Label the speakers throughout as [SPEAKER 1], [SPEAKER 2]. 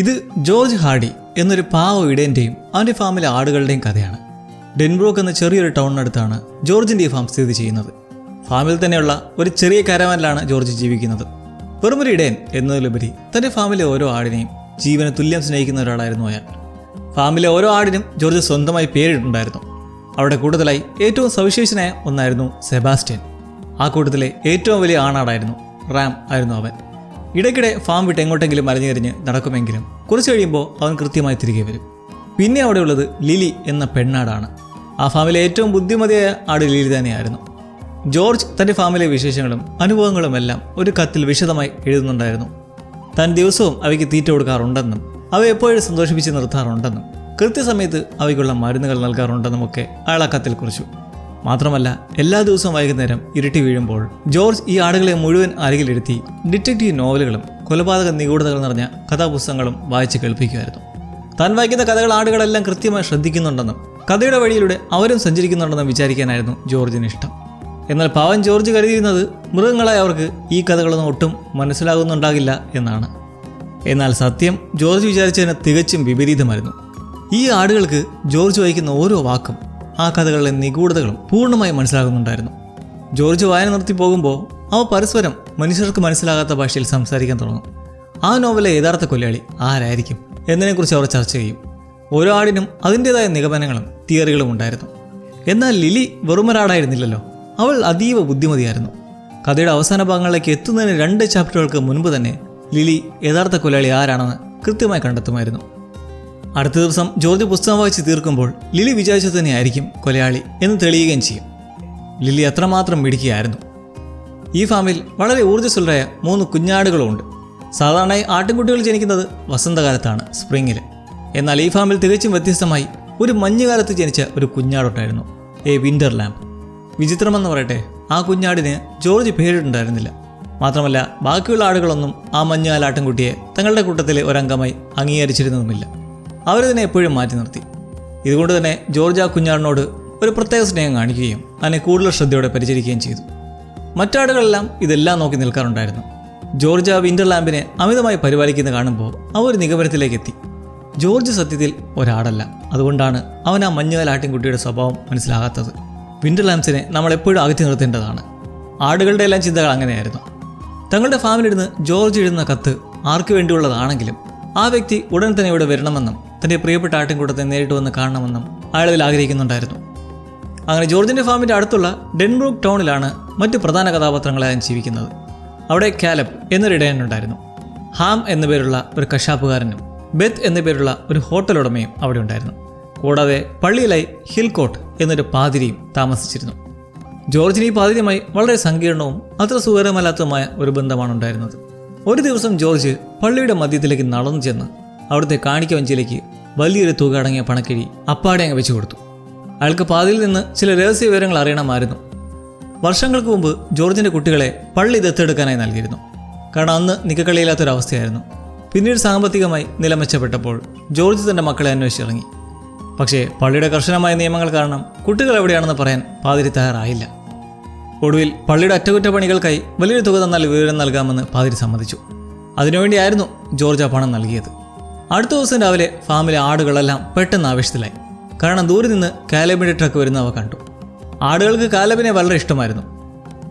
[SPEAKER 1] ഇത് George hardy എന്നൊരു പാവ ഇടയൻ്റെയും അവൻ്റെ ഫാമിലെ ആടുകളുടെയും കഥയാണ്. ഡെൻബ്രൂക്ക് എന്ന ചെറിയൊരു ടൗണിനടുത്താണ് ജോർജിൻ്റെ ഈ ഫാം സ്ഥിതി ചെയ്യുന്നത്. ഫാമിൽ തന്നെയുള്ള ഒരു ചെറിയ കാരവാനിലാണ് ജോർജ് ജീവിക്കുന്നത്. വെറുമൊരു ഇടയൻ എന്നതിലുപരി തൻ്റെ ഫാമിലെ ഓരോ ആടിനെയും ജീവന് തുല്യം സ്നേഹിക്കുന്ന ഒരാളായിരുന്നു അയാൾ. ഫാമിലെ ഓരോ ആടിനും ജോർജ് സ്വന്തമായി പേരിട്ടുണ്ടായിരുന്നു. അവിടെ കൂടുതലായി ഏറ്റവും സവിശേഷനായ ഒന്നായിരുന്നു സെബാസ്റ്റ്യൻ. ആ കൂട്ടത്തിലെ ഏറ്റവും വലിയ ആണാടായിരുന്നു റാം ആയിരുന്നു അവൻ. ഇടയ്ക്കിടെ ഫാം വിട്ട് എങ്ങോട്ടെങ്കിലും മലഞ്ഞെറിഞ്ഞ് നടക്കുമെങ്കിലും കുറച്ച് കഴിയുമ്പോൾ അവൻ കൃത്യമായി തിരികെ വരും. പിന്നെ അവിടെയുള്ളത് ലിലി എന്ന പെണ്ണാടാണ്. ആ ഫാമിലെ ഏറ്റവും ബുദ്ധിമതിയായ ആട് ലിലി തന്നെയായിരുന്നു. ജോർജ് തൻ്റെ ഫാമിലെ വിശേഷങ്ങളും അനുഭവങ്ങളും എല്ലാം ഒരു കത്തിൽ വിശദമായി എഴുതുന്നുണ്ടായിരുന്നു. താൻ ദിവസവും അവയ്ക്ക് തീറ്റ കൊടുക്കാറുണ്ടെന്നും അവ എപ്പോഴും സന്തോഷിപ്പിച്ച് നിർത്താറുണ്ടെന്നും കൃത്യസമയത്ത് അവയ്ക്കുള്ള മരുന്നുകൾ നൽകാറുണ്ടെന്നുമൊക്കെ അയാൾ ആ കത്തിൽ കുറിച്ചു. മാത്രമല്ല എല്ലാ ദിവസവും വൈകുന്നേരം ഇരുട്ടി വീഴുമ്പോൾ ജോർജ് ഈ ആടുകളെ മുഴുവൻ അരികിലിരുത്തി ഡിറ്റക്റ്റീവ് നോവലുകളും കൊലപാതക നിഗൂഢതകൾ നിറഞ്ഞ കഥാപുസ്തകങ്ങളും വായിച്ച് കേൾപ്പിക്കുമായിരുന്നു. താൻ വായിക്കുന്ന കഥകൾ ആടുകളെല്ലാം കൃത്യമായി ശ്രദ്ധിക്കുന്നുണ്ടെന്നും കഥയുടെ വഴിയിലൂടെ അവരും സഞ്ചരിക്കുന്നുണ്ടെന്നും വിചാരിക്കാനായിരുന്നു ജോർജിന് ഇഷ്ടം. എന്നാൽ പാവൻ ജോർജ് കരുതിയിരുന്നത് മൃഗങ്ങളായ അവർക്ക് ഈ കഥകളൊന്നും ഒട്ടും മനസ്സിലാകുന്നുണ്ടാകില്ല എന്നാണ്. എന്നാൽ സത്യം ജോർജ് വിചാരിച്ചതിന് തികച്ചും വിപരീതമായിരുന്നു. ഈ ആടുകൾക്ക് ജോർജ് വായിക്കുന്ന ഓരോ വാക്കും ആ കഥകളിലെ നിഗൂഢതകളും പൂർണ്ണമായി മനസ്സിലാകുന്നുണ്ടായിരുന്നു. ജോർജ് വായന നിർത്തി പോകുമ്പോൾ അവ പരസ്പരം മനുഷ്യർക്ക് മനസ്സിലാകാത്ത ഭാഷയിൽ സംസാരിക്കാൻ തുടങ്ങും. ആ നോവലിലെ യഥാർത്ഥ കൊലയാളി ആരായിരിക്കും എന്നതിനെക്കുറിച്ച് അവർ ചർച്ച ചെയ്യും. ഓരോ ആടിനും അതിൻ്റെതായ നിഗമനങ്ങളും തിയറികളും ഉണ്ടായിരുന്നു. എന്നാൽ ലിലി വെറുമൊരാടായിരുന്നില്ലല്ലോ. അവൾ അതീവ ബുദ്ധിമതിയായിരുന്നു. കഥയുടെ അവസാന ഭാഗങ്ങളിലേക്ക് എത്തുന്നതിന് 2 ചാപ്റ്ററുകൾക്ക് മുൻപ് തന്നെ ലിലി യഥാർത്ഥ കൊലയാളി ആരാണെന്ന് കൃത്യമായി കണ്ടെത്തുമായിരുന്നു. അടുത്ത ദിവസം ജോർജ് പുസ്തകം വായിച്ച് തീർക്കുമ്പോൾ ലിലി വിചാരിച്ചത് തന്നെയായിരിക്കും കൊലയാളി എന്ന് തെളിയുകയും ചെയ്യും. ലിലി അത്രമാത്രം മിടുക്കിയായിരുന്നു. ഈ ഫാമിൽ വളരെ ഊർജ്ജസ്വലരായ 3 കുഞ്ഞാടുകളുമുണ്ട്. സാധാരണയായി ആട്ടിൻകുട്ടികൾ ജനിക്കുന്നത് വസന്തകാലത്താണ്, സ്പ്രിങ്ങിൽ. എന്നാൽ ഈ ഫാമിൽ തികച്ചും വ്യത്യസ്തമായി ഒരു മഞ്ഞുകാലത്ത് ജനിച്ച ഒരു കുഞ്ഞാടുണ്ടായിരുന്നു, എ വിൻ്റർ ലാംബ്. വിചിത്രമെന്ന് പറയട്ടെ, ആ കുഞ്ഞാടിന് ജോർജ് പേരിട്ടുണ്ടായിരുന്നില്ല. മാത്രമല്ല ബാക്കിയുള്ള ആടുകളൊന്നും ആ മഞ്ഞുകാല ആട്ടിൻകുട്ടിയെ തങ്ങളുടെ കൂട്ടത്തിലെ ഒരംഗമായി അംഗീകരിച്ചിരുന്നതുമില്ല. അവരതിനെ എപ്പോഴും മാറ്റി നിർത്തി. ഇതുകൊണ്ട് തന്നെ ജോർജ് ആ കുഞ്ഞാടിനോട് ഒരു പ്രത്യേക സ്നേഹം കാണിക്കുകയും അതിനെ കൂടുതൽ ശ്രദ്ധയോടെ പരിചരിക്കുകയും ചെയ്തു. മറ്റാടുകളെല്ലാം ഇതെല്ലാം നോക്കി നിൽക്കാറുണ്ടായിരുന്നു. ജോർജ് ആ വിൻ്റർ ലാമ്പിനെ അമിതമായി പരിപാലിക്കുന്നത് കാണുമ്പോൾ അവർ ഒരു നിഗമനത്തിലേക്ക് എത്തി. ജോർജ് സത്യത്തിൽ ഒരാടല്ല. അതുകൊണ്ടാണ് അവൻ ആ മഞ്ഞുകാല ആട്ടിൻകുട്ടിയുടെ സ്വഭാവം മനസ്സിലാകാത്തത്. വിൻ്റർ ലാംബ്സിനെ നമ്മൾ എപ്പോഴും അകറ്റി നിർത്തേണ്ടതാണ്. ആടുകളുടെ എല്ലാം ചിന്തകൾ അങ്ങനെയായിരുന്നു. തങ്ങളുടെ ഫാമിലിരുന്ന് ജോർജ് എഴുതുന്ന കത്ത് ആർക്കു വേണ്ടിയുള്ളതാണെങ്കിലും ആ വ്യക്തി ഉടൻ തന്നെ ഇവിടെ വരണമെന്നും തൻ്റെ പ്രിയപ്പെട്ട ആട്ടിൻകൂട്ടത്തെ നേരിട്ട് വന്ന് കാണണമെന്നും അയാളിൽ ആഗ്രഹിക്കുന്നുണ്ടായിരുന്നു. അങ്ങനെ ജോർജിൻ്റെ ഫാമിൻ്റെ അടുത്തുള്ള ഡെൻബ്രൂക്ക് ടൗണിലാണ് മറ്റ് പ്രധാന കഥാപാത്രങ്ങളായി ജീവിക്കുന്നത്. അവിടെ കാലബ് എന്നൊരു ഇടയനുണ്ടായിരുന്നു. ഹാം എന്നു പേരുള്ള ഒരു കശാപ്പുകാരനും ബെത്ത് എന്നു പേരുള്ള ഒരു ഹോട്ടൽ ഉടമയും അവിടെ ഉണ്ടായിരുന്നു. കൂടാതെ പള്ളിയിലായി ഹിൽകോട്ട് എന്നൊരു പാതിരിയും താമസിച്ചിരുന്നു. ജോർജിന് ഈ പാതിരിയുമായി വളരെ സങ്കീർണവും അത്ര സുഖകരമല്ലാത്തതുമായ ഒരു ബന്ധമാണ് ഉണ്ടായിരുന്നത്. ഒരു ദിവസം ജോർജ് പള്ളിയുടെ മധ്യത്തിലേക്ക് നടന്നു ചെന്ന് അവിടുത്തെ കാണിക്ക വഞ്ചിയിലേക്ക് വലിയൊരു തുക അടങ്ങിയ പണക്കിഴി അപ്പാടെ അങ്ങ് വെച്ചു കൊടുത്തു. അയാൾക്ക് പാതിയിൽ നിന്ന് ചില രഹസ്യ വിവരങ്ങൾ അറിയണമായിരുന്നു. വർഷങ്ങൾക്ക് മുമ്പ് ജോർജിൻ്റെ കുട്ടികളെ പള്ളി ദത്തെടുക്കാനായി നൽകിയിരുന്നു. കാരണം അന്ന് നിക്കക്കളിയില്ലാത്തൊരവസ്ഥയായിരുന്നു. പിന്നീട് സാമ്പത്തികമായി നില മെച്ചപ്പെട്ടപ്പോൾ ജോർജ് തൻ്റെ മക്കളെ അന്വേഷിച്ചിറങ്ങി. പക്ഷേ പള്ളിയുടെ കർശനമായ നിയമങ്ങൾ കാരണം കുട്ടികൾ എവിടെയാണെന്ന് പറയാൻ പാതിരി തയ്യാറായില്ല. ഒടുവിൽ പള്ളിയുടെ അറ്റകുറ്റപ്പണികൾക്കായി വലിയൊരു തുക തന്നാൽ വിവരം നൽകാമെന്ന് പാതിരി സമ്മതിച്ചു. അതിനുവേണ്ടിയായിരുന്നു ജോർജ് ആ പണം നൽകിയത്. അടുത്ത ദിവസം രാവിലെ ഫാമിലെ ആടുകളെല്ലാം പെട്ടെന്ന് ആവേശത്തിലായി. കാരണം ദൂരെ നിന്ന് കാലബിൻ്റെ ട്രക്ക് വരുന്നവ കണ്ടു. ആടുകൾക്ക് കാലബിനെ വളരെ ഇഷ്ടമായിരുന്നു.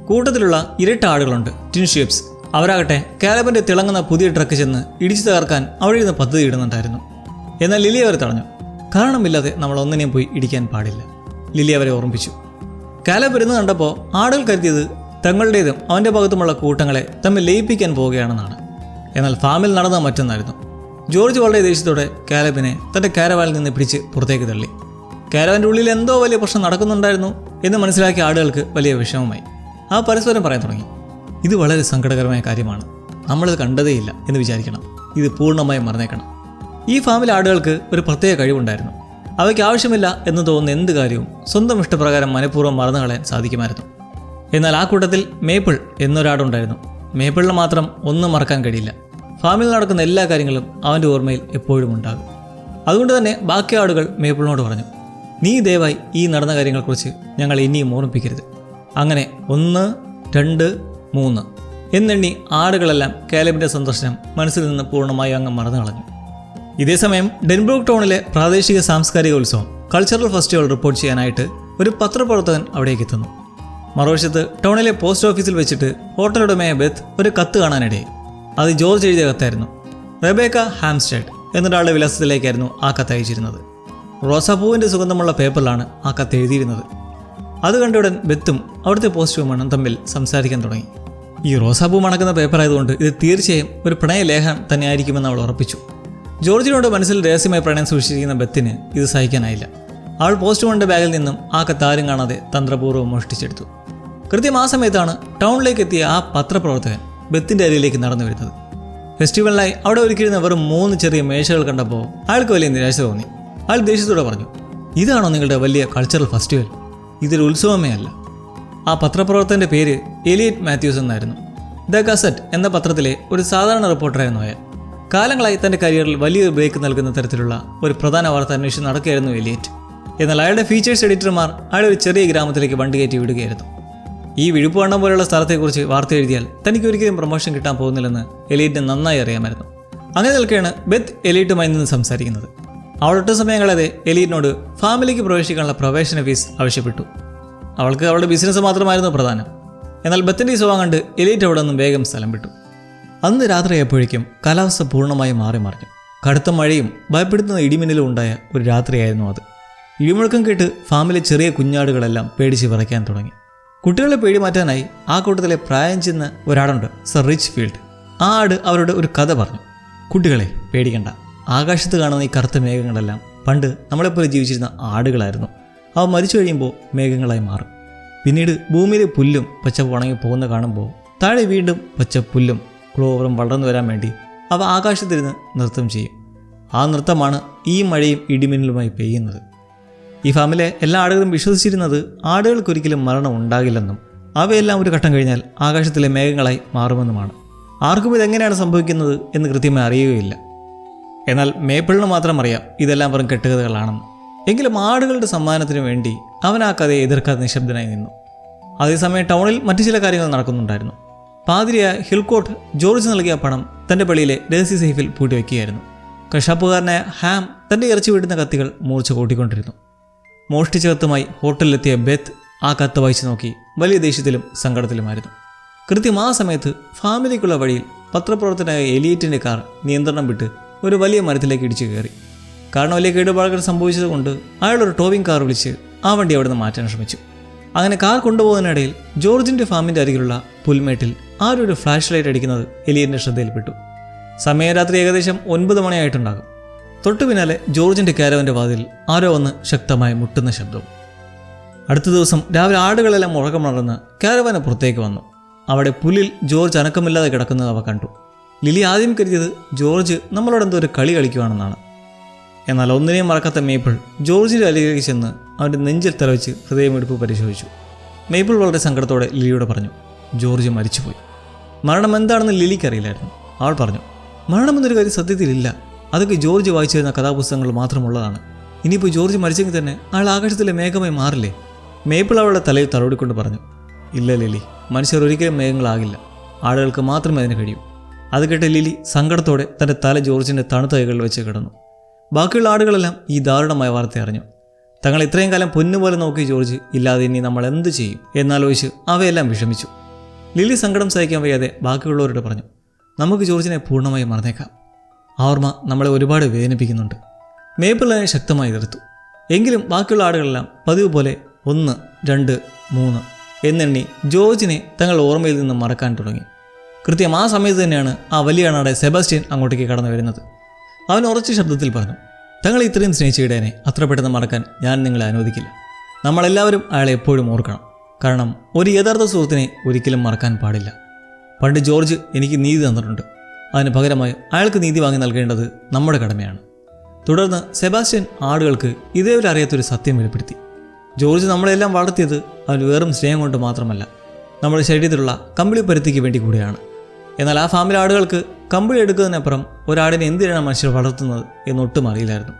[SPEAKER 1] കൂട്ടത്തിലുള്ള ഇരട്ട ആടുകളുണ്ട്, ടിൻഷിപ്സ്. അവരാകട്ടെ കാലബിൻ്റെ തിളങ്ങുന്ന പുതിയ ട്രക്ക് ചെന്ന് ഇടിച്ചു തകർക്കാൻ അവിടെ ഇരുന്ന് പദ്ധതി ഇടുന്നുണ്ടായിരുന്നു. എന്നാൽ ലിലി അവർ തടഞ്ഞു. കാരണമില്ലാതെ നമ്മൾ ഒന്നിനെയും പോയി ഇടിക്കാൻ പാടില്ല, ലിലി അവരെ ഓർമ്മിപ്പിച്ചു. കാലബ് വരുന്നത് കണ്ടപ്പോൾ ആടുകൾ കരുതിയത് തങ്ങളുടേതും അവൻ്റെ ഭാഗത്തുമുള്ള കൂട്ടങ്ങളെ തമ്മിൽ ലയിപ്പിക്കാൻ പോവുകയാണെന്നാണ്. എന്നാൽ ഫാമിൽ നടന്നത് മറ്റൊന്നായിരുന്നു. ജോർജ് വളരെ ദേഷ്യത്തോടെ കാലബിനെ തൻ്റെ കാരവാനിൽ നിന്ന് പിടിച്ച് പുറത്തേക്ക് തള്ളി. കാരവാൻ്റെ ഉള്ളിൽ എന്തോ വലിയ പ്രശ്നം നടക്കുന്നുണ്ടായിരുന്നു എന്ന് മനസ്സിലാക്കിയ ആടുകൾക്ക് വലിയ വിഷമമായി. ആ പരസ്പരം പറയാൻ തുടങ്ങി, ഇത് വളരെ സങ്കടകരമായ കാര്യമാണ്, നമ്മളിത് കണ്ടതേയില്ല എന്ന് വിചാരിക്കണം, ഇത് പൂർണ്ണമായും മറന്നേക്കണം. ഈ ഫാമിലെ ആടുകൾക്ക് ഒരു പ്രത്യേക കഴിവുണ്ടായിരുന്നു. അവയ്ക്ക് ആവശ്യമില്ല എന്ന് തോന്നുന്ന എന്ത് കാര്യവും സ്വന്തം ഇഷ്ടപ്രകാരം മനഃപൂർവ്വം മറന്നു കളയാൻ സാധിക്കുമായിരുന്നു. എന്നാൽ ആ കൂട്ടത്തിൽ മേപ്പിൾ എന്നൊരാടുണ്ടായിരുന്നു. മേപ്പിളിന് മാത്രം ഒന്നും മറക്കാൻ കഴിയില്ല. ഫാമിൽ നടക്കുന്ന എല്ലാ കാര്യങ്ങളും അവൻ്റെ ഓർമ്മയിൽ എപ്പോഴും ഉണ്ടാകും. അതുകൊണ്ട് തന്നെ ബാക്കി ആടുകൾ മേപ്പിളിനോട് പറഞ്ഞു, നീ ദയവായി ഈ നടന്ന കാര്യങ്ങളെക്കുറിച്ച് ഞങ്ങൾ ഇനിയും ഓർമ്മിപ്പിക്കരുത്. അങ്ങനെ 1, 2, 3 എന്നെണ്ണി ആടുകളെല്ലാം കാലബിൻ്റെ സന്ദർശനം മനസ്സിൽ നിന്ന് പൂർണ്ണമായി അങ്ങ് മറന്നു കളഞ്ഞു. ഇതേസമയം ഡെൻബ്രൂക്ക് ടൗണിലെ പ്രാദേശിക സാംസ്കാരിക ഉത്സവം കൾച്ചറൽ ഫെസ്റ്റിവൽ റിപ്പോർട്ട് ചെയ്യാനായിട്ട് ഒരു പത്രപ്രവർത്തകൻ അവിടേക്ക് എത്തുന്നു. മറുവശത്ത് ടൗണിലെ പോസ്റ്റ് ഓഫീസിൽ വെച്ചിട്ട് ഹോട്ടൽ ഉടമയായ ബെത്ത് ഒരു കത്ത് കാണാനിടയായി. അത് ജോർജ് എഴുതിയ കത്തായിരുന്നു. റെബേക്ക ഹാംസ്റ്റഡ് എന്നൊരാളുടെ വിലാസത്തിലേക്കായിരുന്നു ആ കത്ത് അയച്ചിരുന്നത്. റോസാപ്പൂവിൻ്റെ സുഗന്ധമുള്ള പേപ്പറിലാണ് ആ കത്ത് എഴുതിയിരുന്നത്. അത് കണ്ടുടൻ ബെത്തും അവിടുത്തെ പോസ്റ്റ് വുമണും തമ്മിൽ സംസാരിക്കാൻ തുടങ്ങി. ഈ റോസാപ്പൂ മണക്കുന്ന പേപ്പർ ആയതുകൊണ്ട് ഇത് തീർച്ചയായും ഒരു പ്രണയലേഖനം തന്നെയായിരിക്കുമെന്ന് അവൾ ഉറപ്പിച്ചു. ജോർജിനോട് മനസ്സിൽ രഹസ്യമായി പ്രണയം സൂക്ഷിച്ചിരിക്കുന്ന ബെത്തിന് ഇത് സഹിക്കാനായില്ല. അവൾ പോസ്റ്റ് വുമണിൻ്റെ ബാഗിൽ നിന്നും ആ കത്ത് ആരും കാണാതെ തന്ത്രപൂർവ്വം മോഷ്ടിച്ചെടുത്തു. കൃത്യം ആ സമയത്താണ് ടൗണിലേക്ക് എത്തിയ ആ പത്രപ്രവർത്തകൻ ബെത്തിൻ്റെ അരിയിലേക്ക് നടന്നു വരുന്നത്. ഫെസ്റ്റിവലിനായി അവിടെ ഒരുക്കിയിരുന്ന വെറും 3 ചെറിയ മേശകൾ കണ്ടപ്പോൾ അയാൾക്ക് വലിയ നിരാശ തോന്നി. അയാൾ ദേഷ്യത്തോടെ പറഞ്ഞു, ഇതാണോ നിങ്ങളുടെ വലിയ കൾച്ചറൽ ഫെസ്റ്റിവൽ? ഇതൊരു ഉത്സവമേ അല്ല. ആ പത്രപ്രവർത്തകൻ്റെ പേര് എലിയറ്റ് മാത്യൂസ് എന്നായിരുന്നു. ദ ഗസറ്റ് എന്ന പത്രത്തിലെ ഒരു സാധാരണ റിപ്പോർട്ടറായിരുന്നു അയാൾ. കാലങ്ങളായി തൻ്റെ കരിയറിൽ വലിയൊരു ബ്രേക്ക് നൽകുന്ന തരത്തിലുള്ള ഒരു പ്രധാന വാർത്ത അന്വേഷണം നടക്കുകയായിരുന്നു എലിയറ്റ്. എന്നാൽ അയാളുടെ ഫീച്ചേഴ്സ് എഡിറ്റർമാർ അയാളെ ഒരു ചെറിയ ഗ്രാമത്തിലേക്ക് വണ്ടി കയറ്റി വിടുകയായിരുന്നു. ഈ വിഴുപ്പുവണ്ണം പോലുള്ള സ്ഥലത്തെക്കുറിച്ച് വാർത്ത എഴുതിയാൽ തനിക്ക് ഒരിക്കലും പ്രൊമോഷൻ കിട്ടാൻ പോകുന്നില്ലെന്ന് എലിയറ്റിന് നന്നായി അറിയാമായിരുന്നു. അങ്ങനെ നിൽക്കുകയാണ് ബെത്ത് എലിയറ്റുമായി നിന്ന് സംസാരിക്കുന്നത്. അവളൊട്ടും സമയം കളയാതെ എലിയറ്റിനോട് ഫാമിലിക്ക് പ്രവേശിക്കാനുള്ള പ്രവേശന ഫീസ് ആവശ്യപ്പെട്ടു. അവൾക്ക് അവളുടെ ബിസിനസ് മാത്രമായിരുന്നു പ്രധാനം. എന്നാൽ ബെത്തിൻ്റെ ഈ സ്വഭാവം കണ്ട് എലിയറ്റ് അവിടെ നിന്നും വേഗം സ്ഥലം വിട്ടു. അന്ന് രാത്രിയായപ്പോഴേക്കും കാലാവസ്ഥ പൂർണ്ണമായും മാറി മറിഞ്ഞു. കടുത്ത മഴയും ഭയപ്പെടുത്തുന്ന ഇടിമിന്നലും ഉണ്ടായ ഒരു രാത്രിയായിരുന്നു അത്. ഇടിമുഴക്കം കേട്ട് ഫാമിലെ ചെറിയ കുഞ്ഞാടുകളെല്ലാം പേടിച്ച് വിറയ്ക്കാൻ തുടങ്ങി. കുട്ടികളെ പേടി മാറ്റാനായി ആ കൂട്ടത്തിലെ പ്രായം ചെന്ന ഒരാടുണ്ട്, സർ റിച്ച് ഫീൽഡ്. ആ ആട് അവരോട് ഒരു കഥ പറഞ്ഞു. കുട്ടികളെ പേടിക്കണ്ട, ആകാശത്ത് കാണുന്ന ഈ കറുത്ത മേഘങ്ങളെല്ലാം പണ്ട് നമ്മളെപ്പോലെ ജീവിച്ചിരുന്ന ആടുകളായിരുന്നു. അവ മരിച്ചു കഴിയുമ്പോൾ മേഘങ്ങളായി മാറും. പിന്നീട് ഭൂമിയിലെ പുല്ലും പച്ചപ്പ് ഉണങ്ങി പോകുന്ന കാണുമ്പോൾ താഴെ വീണ്ടും പച്ച പുല്ലും ക്ലോവറും വളർന്നു വരാൻ വേണ്ടി അവ ആകാശത്തിരുന്ന് നൃത്തം ചെയ്യും. ആ നൃത്തമാണ് ഈ മഴയും ഇടിമിന്നലുമായി പെയ്യുന്നത്. ഈ ഫാമിലെ എല്ലാ ആടുകളും വിശ്വസിച്ചിരുന്നത് ആടുകൾക്കൊരിക്കലും മരണം ഉണ്ടാകില്ലെന്നും അവയെല്ലാം ഒരു ഘട്ടം കഴിഞ്ഞാൽ ആകാശത്തിലെ മേഘങ്ങളായി മാറുമെന്നുമാണ്. ആർക്കും ഇതെങ്ങനെയാണ് സംഭവിക്കുന്നത് എന്ന് കൃത്യമായി അറിയുകയില്ല. എന്നാൽ മേപ്പിളിന് മാത്രം അറിയാം ഇതെല്ലാം വെറും കെട്ടുകഥകളാണെന്ന്. എങ്കിലും ആടുകളുടെ സമ്മാനത്തിനു വേണ്ടി അവൻ ആ കഥയെ എതിർക്കാതെ നിശബ്ദനായി നിന്നു. അതേസമയം ടൗണിൽ മറ്റു ചില കാര്യങ്ങൾ നടക്കുന്നുണ്ടായിരുന്നു. പാതിരിയായ ഹിൽകോട്ട് ജോർജ് നൽകിയ പണം തൻ്റെ പള്ളിയിലെ രഹസ്യ സേഫിൽ പൂട്ടിവെക്കുകയായിരുന്നു. കശാപ്പുകാരനായ ഹാം തൻ്റെ ഇറച്ചി വിടുന്ന കത്തികൾ മൂർച്ച കൂട്ടിക്കൊണ്ടിരുന്നു. മോഷ്ടിച്ച കത്തുമായി ഹോട്ടലിലെത്തിയ ബെത്ത് ആ കത്ത് വായിച്ചു നോക്കി വലിയ ദേഷ്യത്തിലും സങ്കടത്തിലുമായിരുന്നു. കൃത്യം ആ സമയത്ത് ഫാമിലിക്കുള്ള വഴിയിൽ പത്രപ്രവർത്തകനായ എലിയറ്റിൻ്റെ കാർ നിയന്ത്രണം വിട്ട് ഒരു വലിയ മരത്തിലേക്ക് ഇടിച്ചു കയറി. കാരണം വലിയ കേടുപാടുകൾ സംഭവിച്ചതുകൊണ്ട് അയാളൊരു ടോവിംഗ് കാർ വിളിച്ച് ആ വണ്ടി അവിടെ നിന്ന് മാറ്റാൻ ശ്രമിച്ചു. അങ്ങനെ കാർ കൊണ്ടുപോകുന്നതിനിടയിൽ ജോർജിൻ്റെ ഫാമിൻ്റെ അരികിലുള്ള പുൽമേട്ടിൽ ആരും ഒരു ഫ്ലാഷ് ലൈറ്റ് അടിക്കുന്നത് എലിയറ്റിൻ്റെ ശ്രദ്ധയിൽപ്പെട്ടു. സമയം രാത്രി ഏകദേശം 9 മണിയായിട്ടുണ്ടാകും. തൊട്ടു പിന്നാലെ ജോർജിൻ്റെ കാരവൻ്റെ വാതിൽ ആരോ വന്ന് ശക്തമായി മുട്ടുന്ന ശബ്ദവും. അടുത്ത ദിവസം രാവിലെ ആടുകളെല്ലാം ഉറക്കമുണർന്ന് കാരവന് പുറത്തേക്ക് വന്നു. അവിടെ പുല്ലിൽ ജോർജ് അനക്കമില്ലാതെ കിടക്കുന്നത് അവ കണ്ടു. ലിലി ആദ്യം കരുതിയത് ജോർജ് നമ്മളോടെന്തോ ഒരു കളി കളിക്കുവാണെന്നാണ്. എന്നാൽ ഒന്നിനെയും മറക്കാത്ത മേപ്പിൾ ജോർജിൻ്റെ അരികിലേക്ക് ചെന്ന് അവൻ്റെ നെഞ്ചിൽ തലവെച്ച് ഹൃദയമെടുപ്പ് പരിശോധിച്ചു. മേപ്പിൾ വളരെ സങ്കടത്തോടെ ലിലിയോട് പറഞ്ഞു, ജോർജ് മരിച്ചുപോയി. മരണം എന്താണെന്ന് ലിലിക്കറിയില്ലായിരുന്നു. അവൾ പറഞ്ഞു, മരണമെന്നൊരു കാര്യം സത്യത്തിലില്ല. അതൊക്കെ ജോർജ് വായിച്ചു വരുന്ന കഥാപുസ്തകങ്ങൾ മാത്രമുള്ളതാണ്. ഇനിയിപ്പോൾ ജോർജ് മരിച്ചെങ്കിൽ തന്നെ അയാൾ ആകാശത്തിലെ മേഘമായി മാറില്ലേ? മേപ്പിൾ അവളുടെ തലയിൽ തലോടിക്കൊണ്ട് പറഞ്ഞു, ഇല്ല ലിലി, മനുഷ്യർ ഒരിക്കലും മേഘങ്ങളാകില്ല. ആളുകൾക്ക് മാത്രമേ അതിന് കഴിയൂ. അത് കേട്ട ലിലി സങ്കടത്തോടെ തൻ്റെ തല ജോർജിൻ്റെ തണുത്ത കൈകളിൽ വെച്ച് കിടന്നു. ബാക്കിയുള്ള ആടുകളെല്ലാം ഈ ദാരുണമായ വാർത്ത അറിഞ്ഞു. തങ്ങൾ ഇത്രയും കാലം പൊന്നുപോലെ നോക്കി ജോർജ് ഇല്ലാതെ ഇനി നമ്മൾ എന്ത് ചെയ്യും എന്നാലോചിച്ച് അവയെല്ലാം വിഷമിച്ചു. ലിലി സങ്കടം സഹിക്കാൻ വയ്യാതെ ബാക്കിയുള്ളവരോട് പറഞ്ഞു, നമുക്ക് ജോർജിനെ പൂർണ്ണമായി മറന്നേക്കാം. ആ ഓർമ്മ നമ്മളെ ഒരുപാട് വേദനിപ്പിക്കുന്നുണ്ട്. മേപ്പിൾ അതിനെ ശക്തമായി എതിർത്തു. എങ്കിലും ബാക്കിയുള്ള ആടുകളെല്ലാം പതിവ് പോലെ 1, 2, 3 എന്നെണ്ണി ജോർജിനെ തങ്ങൾ ഓർമ്മയിൽ നിന്ന് മറക്കാൻ തുടങ്ങി. കൃത്യം ആ സമയത്ത് തന്നെയാണ് ആ വലിയ ആണാടെ സെബാസ്റ്റ്യൻ അങ്ങോട്ടേക്ക് കടന്നു വരുന്നത്. അവൻ ഉറച്ച ശബ്ദത്തിൽ പറഞ്ഞു, തങ്ങൾ ഇത്രയും സ്നേഹിച്ച ഇടയനെ അത്ര പെട്ടെന്ന് മറക്കാൻ ഞാൻ നിങ്ങളെ അനുവദിക്കില്ല. നമ്മളെല്ലാവരും അയാളെ എപ്പോഴും ഓർക്കണം. കാരണം ഒരു യഥാർത്ഥ സുഹൃത്തിനെ ഒരിക്കലും മറക്കാൻ പാടില്ല. പണ്ട് ജോർജ് എനിക്ക് നീതി തന്നിട്ടുണ്ട്. അതിന് പകരമായി അയാൾക്ക് നീതി വാങ്ങി നൽകേണ്ടത് നമ്മുടെ കടമയാണ്. തുടർന്ന് സെബാസ്റ്റ്യൻ ആടുകൾക്ക് ഇതേവരെ അറിയാത്തൊരു സത്യം വെളിപ്പെടുത്തി. ജോർജ് നമ്മളെല്ലാം വളർത്തിയത് അവൻ വെറും സ്നേഹം കൊണ്ട് മാത്രമല്ല, നമ്മുടെ ശരീരത്തിലുള്ള കമ്പിളി പരുത്തിക്ക് വേണ്ടി കൂടിയാണ്. എന്നാൽ ആ ഫാമിലെ ആടുകൾക്ക് കമ്പിളി എടുക്കുന്നതിനപ്പുറം ഒരാടിനെ എന്തിനാണ് മനുഷ്യർ വളർത്തുന്നത് എന്നൊട്ടും അറിയില്ലായിരുന്നു.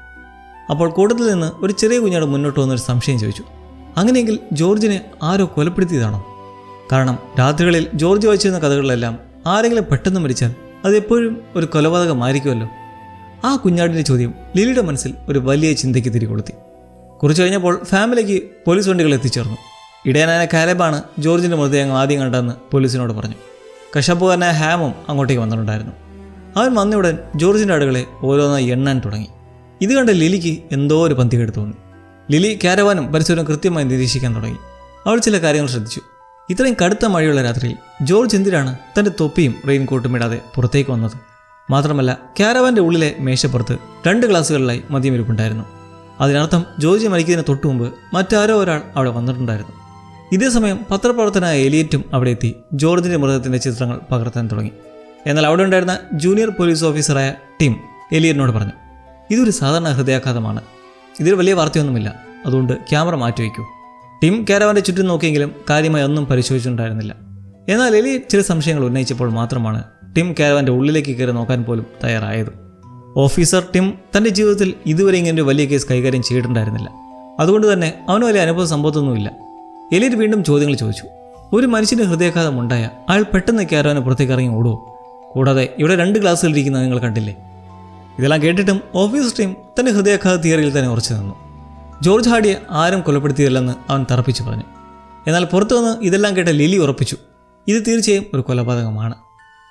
[SPEAKER 1] അപ്പോൾ കൂട്ടത്തിൽ നിന്ന് ഒരു ചെറിയ കുഞ്ഞാട് മുന്നോട്ട് വന്നൊരു സംശയം ചോദിച്ചു, അങ്ങനെയെങ്കിൽ ജോർജിനെ ആരോ കൊലപ്പെടുത്തിയതാണോ? കാരണം രാത്രികളിൽ ജോർജ് വായിച്ചിരുന്ന കഥകളിലെല്ലാം ആരെങ്കിലും പെട്ടെന്ന് മരിച്ചാൽ അതെപ്പോഴും ഒരു കൊലപാതകമായിരിക്കുമല്ലോ. ആ കുഞ്ഞാടിൻ്റെ ചോദ്യം ലിലിയുടെ മനസ്സിൽ ഒരു വലിയ ചിന്തയ്ക്ക് തിരികൊളുത്തി. കുറച്ചു കഴിഞ്ഞപ്പോൾ ഫാമിലിക്ക് പോലീസ് വണ്ടികൾ എത്തിച്ചേർന്നു. ഇടയനായ കാലബാണ് ജോർജിൻ്റെ മൃതദേഹം ആദ്യം കണ്ടതെന്ന് പോലീസിനോട് പറഞ്ഞു. കശാപ്പുകാരനായ ഹാമും അങ്ങോട്ടേക്ക് വന്നിട്ടുണ്ടായിരുന്നു. അവൻ വന്നയുടൻ ജോർജിൻ്റെ ആടുകളെ ഓരോന്നായി എണ്ണാൻ തുടങ്ങി. ഇത് കണ്ട് ലിലിക്ക് എന്തോ ഒരു പന്തികേട് തോന്നി. ലിലി കാരവാനും പരിസരവും കൃത്യമായി നിരീക്ഷിക്കാൻ തുടങ്ങി. അവൾ ചില കാര്യങ്ങൾ ശ്രദ്ധിച്ചു. ഇത്രയും കടുത്ത മഴയുള്ള രാത്രിയിൽ ജോർജ് എന്തിനാണ് തൻ്റെ തൊപ്പിയും റെയിൻകോട്ടും ഇടാതെ പുറത്തേക്ക് വന്നത്? മാത്രമല്ല കാരവാൻ്റെ ഉള്ളിലെ മേശപ്പുറത്ത് 2 ഗ്ലാസുകളിലായി മദ്യമിരിപ്പുണ്ടായിരുന്നു. അതിനർത്ഥം ജോർജ് മരിക്കുന്നതിന് തൊട്ടു മുമ്പ് മറ്റാരോ ഒരാൾ അവിടെ വന്നിട്ടുണ്ടായിരുന്നു. ഇതേസമയം പത്രപ്രവർത്തകനായ എലിയറ്റും അവിടെ എത്തി ജോർജിൻ്റെ മൃതത്തിൻ്റെ ചിത്രങ്ങൾ പകർത്താൻ തുടങ്ങി. എന്നാൽ അവിടെ ഉണ്ടായിരുന്ന ജൂനിയർ പോലീസ് ഓഫീസറായ ടിം എലിയറ്റിനോട് പറഞ്ഞു, ഇതൊരു സാധാരണ ഹൃദയാഘാതമാണ്, ഇതിൽ വലിയ വാർത്തയൊന്നുമില്ല, അതുകൊണ്ട് ക്യാമറ മാറ്റിവെക്കൂ. ടിം കാരവാൻ്റെ ചുറ്റും നോക്കിയെങ്കിലും കാര്യമായി ഒന്നും പരിശോധിച്ചിട്ടുണ്ടായിരുന്നില്ല. എന്നാൽ എലിയറ്റ് ചില സംശയങ്ങൾ ഉന്നയിച്ചപ്പോൾ മാത്രമാണ് ടിം കാരവാൻ്റെ ഉള്ളിലേക്ക് കയറി നോക്കാൻ പോലും തയ്യാറായത്. ഓഫീസർ ടിം തൻ്റെ ജീവിതത്തിൽ ഇതുവരെ ഇങ്ങനെ വലിയ കേസ് കൈകാര്യം ചെയ്തിട്ടുണ്ടായിരുന്നില്ല. അതുകൊണ്ട് തന്നെ അവന് വലിയ അനുഭവം സംഭവത്തൊന്നുമില്ല. എലിയറ്റ് വീണ്ടും ചോദ്യങ്ങൾ ചോദിച്ചു. ഒരു മനുഷ്യന് ഹൃദയാഘാതം ഉണ്ടായ അയാൾ പെട്ടെന്ന് കാരവാന് പുറത്തേക്ക് ഇറങ്ങി ഓടുമോ? കൂടാതെ ഇവിടെ 2 ഗ്ലാസുകളിരിക്കുന്നത് നിങ്ങൾ കണ്ടില്ലേ? ഇതെല്ലാം കേട്ടിട്ടും ഓഫീസർ ടീം തൻ്റെ ഹൃദയാഘാത തിയറിയിൽ തന്നെ ഉറച്ചു നിന്നു. ജോർജ് ഹാർഡിയെ ആരും കൊലപ്പെടുത്തിയതല്ലെന്ന് അവൻ തറപ്പിച്ചു പറഞ്ഞു. എന്നാൽ പുറത്തുനിന്ന് ഇതെല്ലാം കേട്ട ലിലി ഉറപ്പിച്ചു, ഇത് തീർച്ചയായും ഒരു കൊലപാതകമാണ്.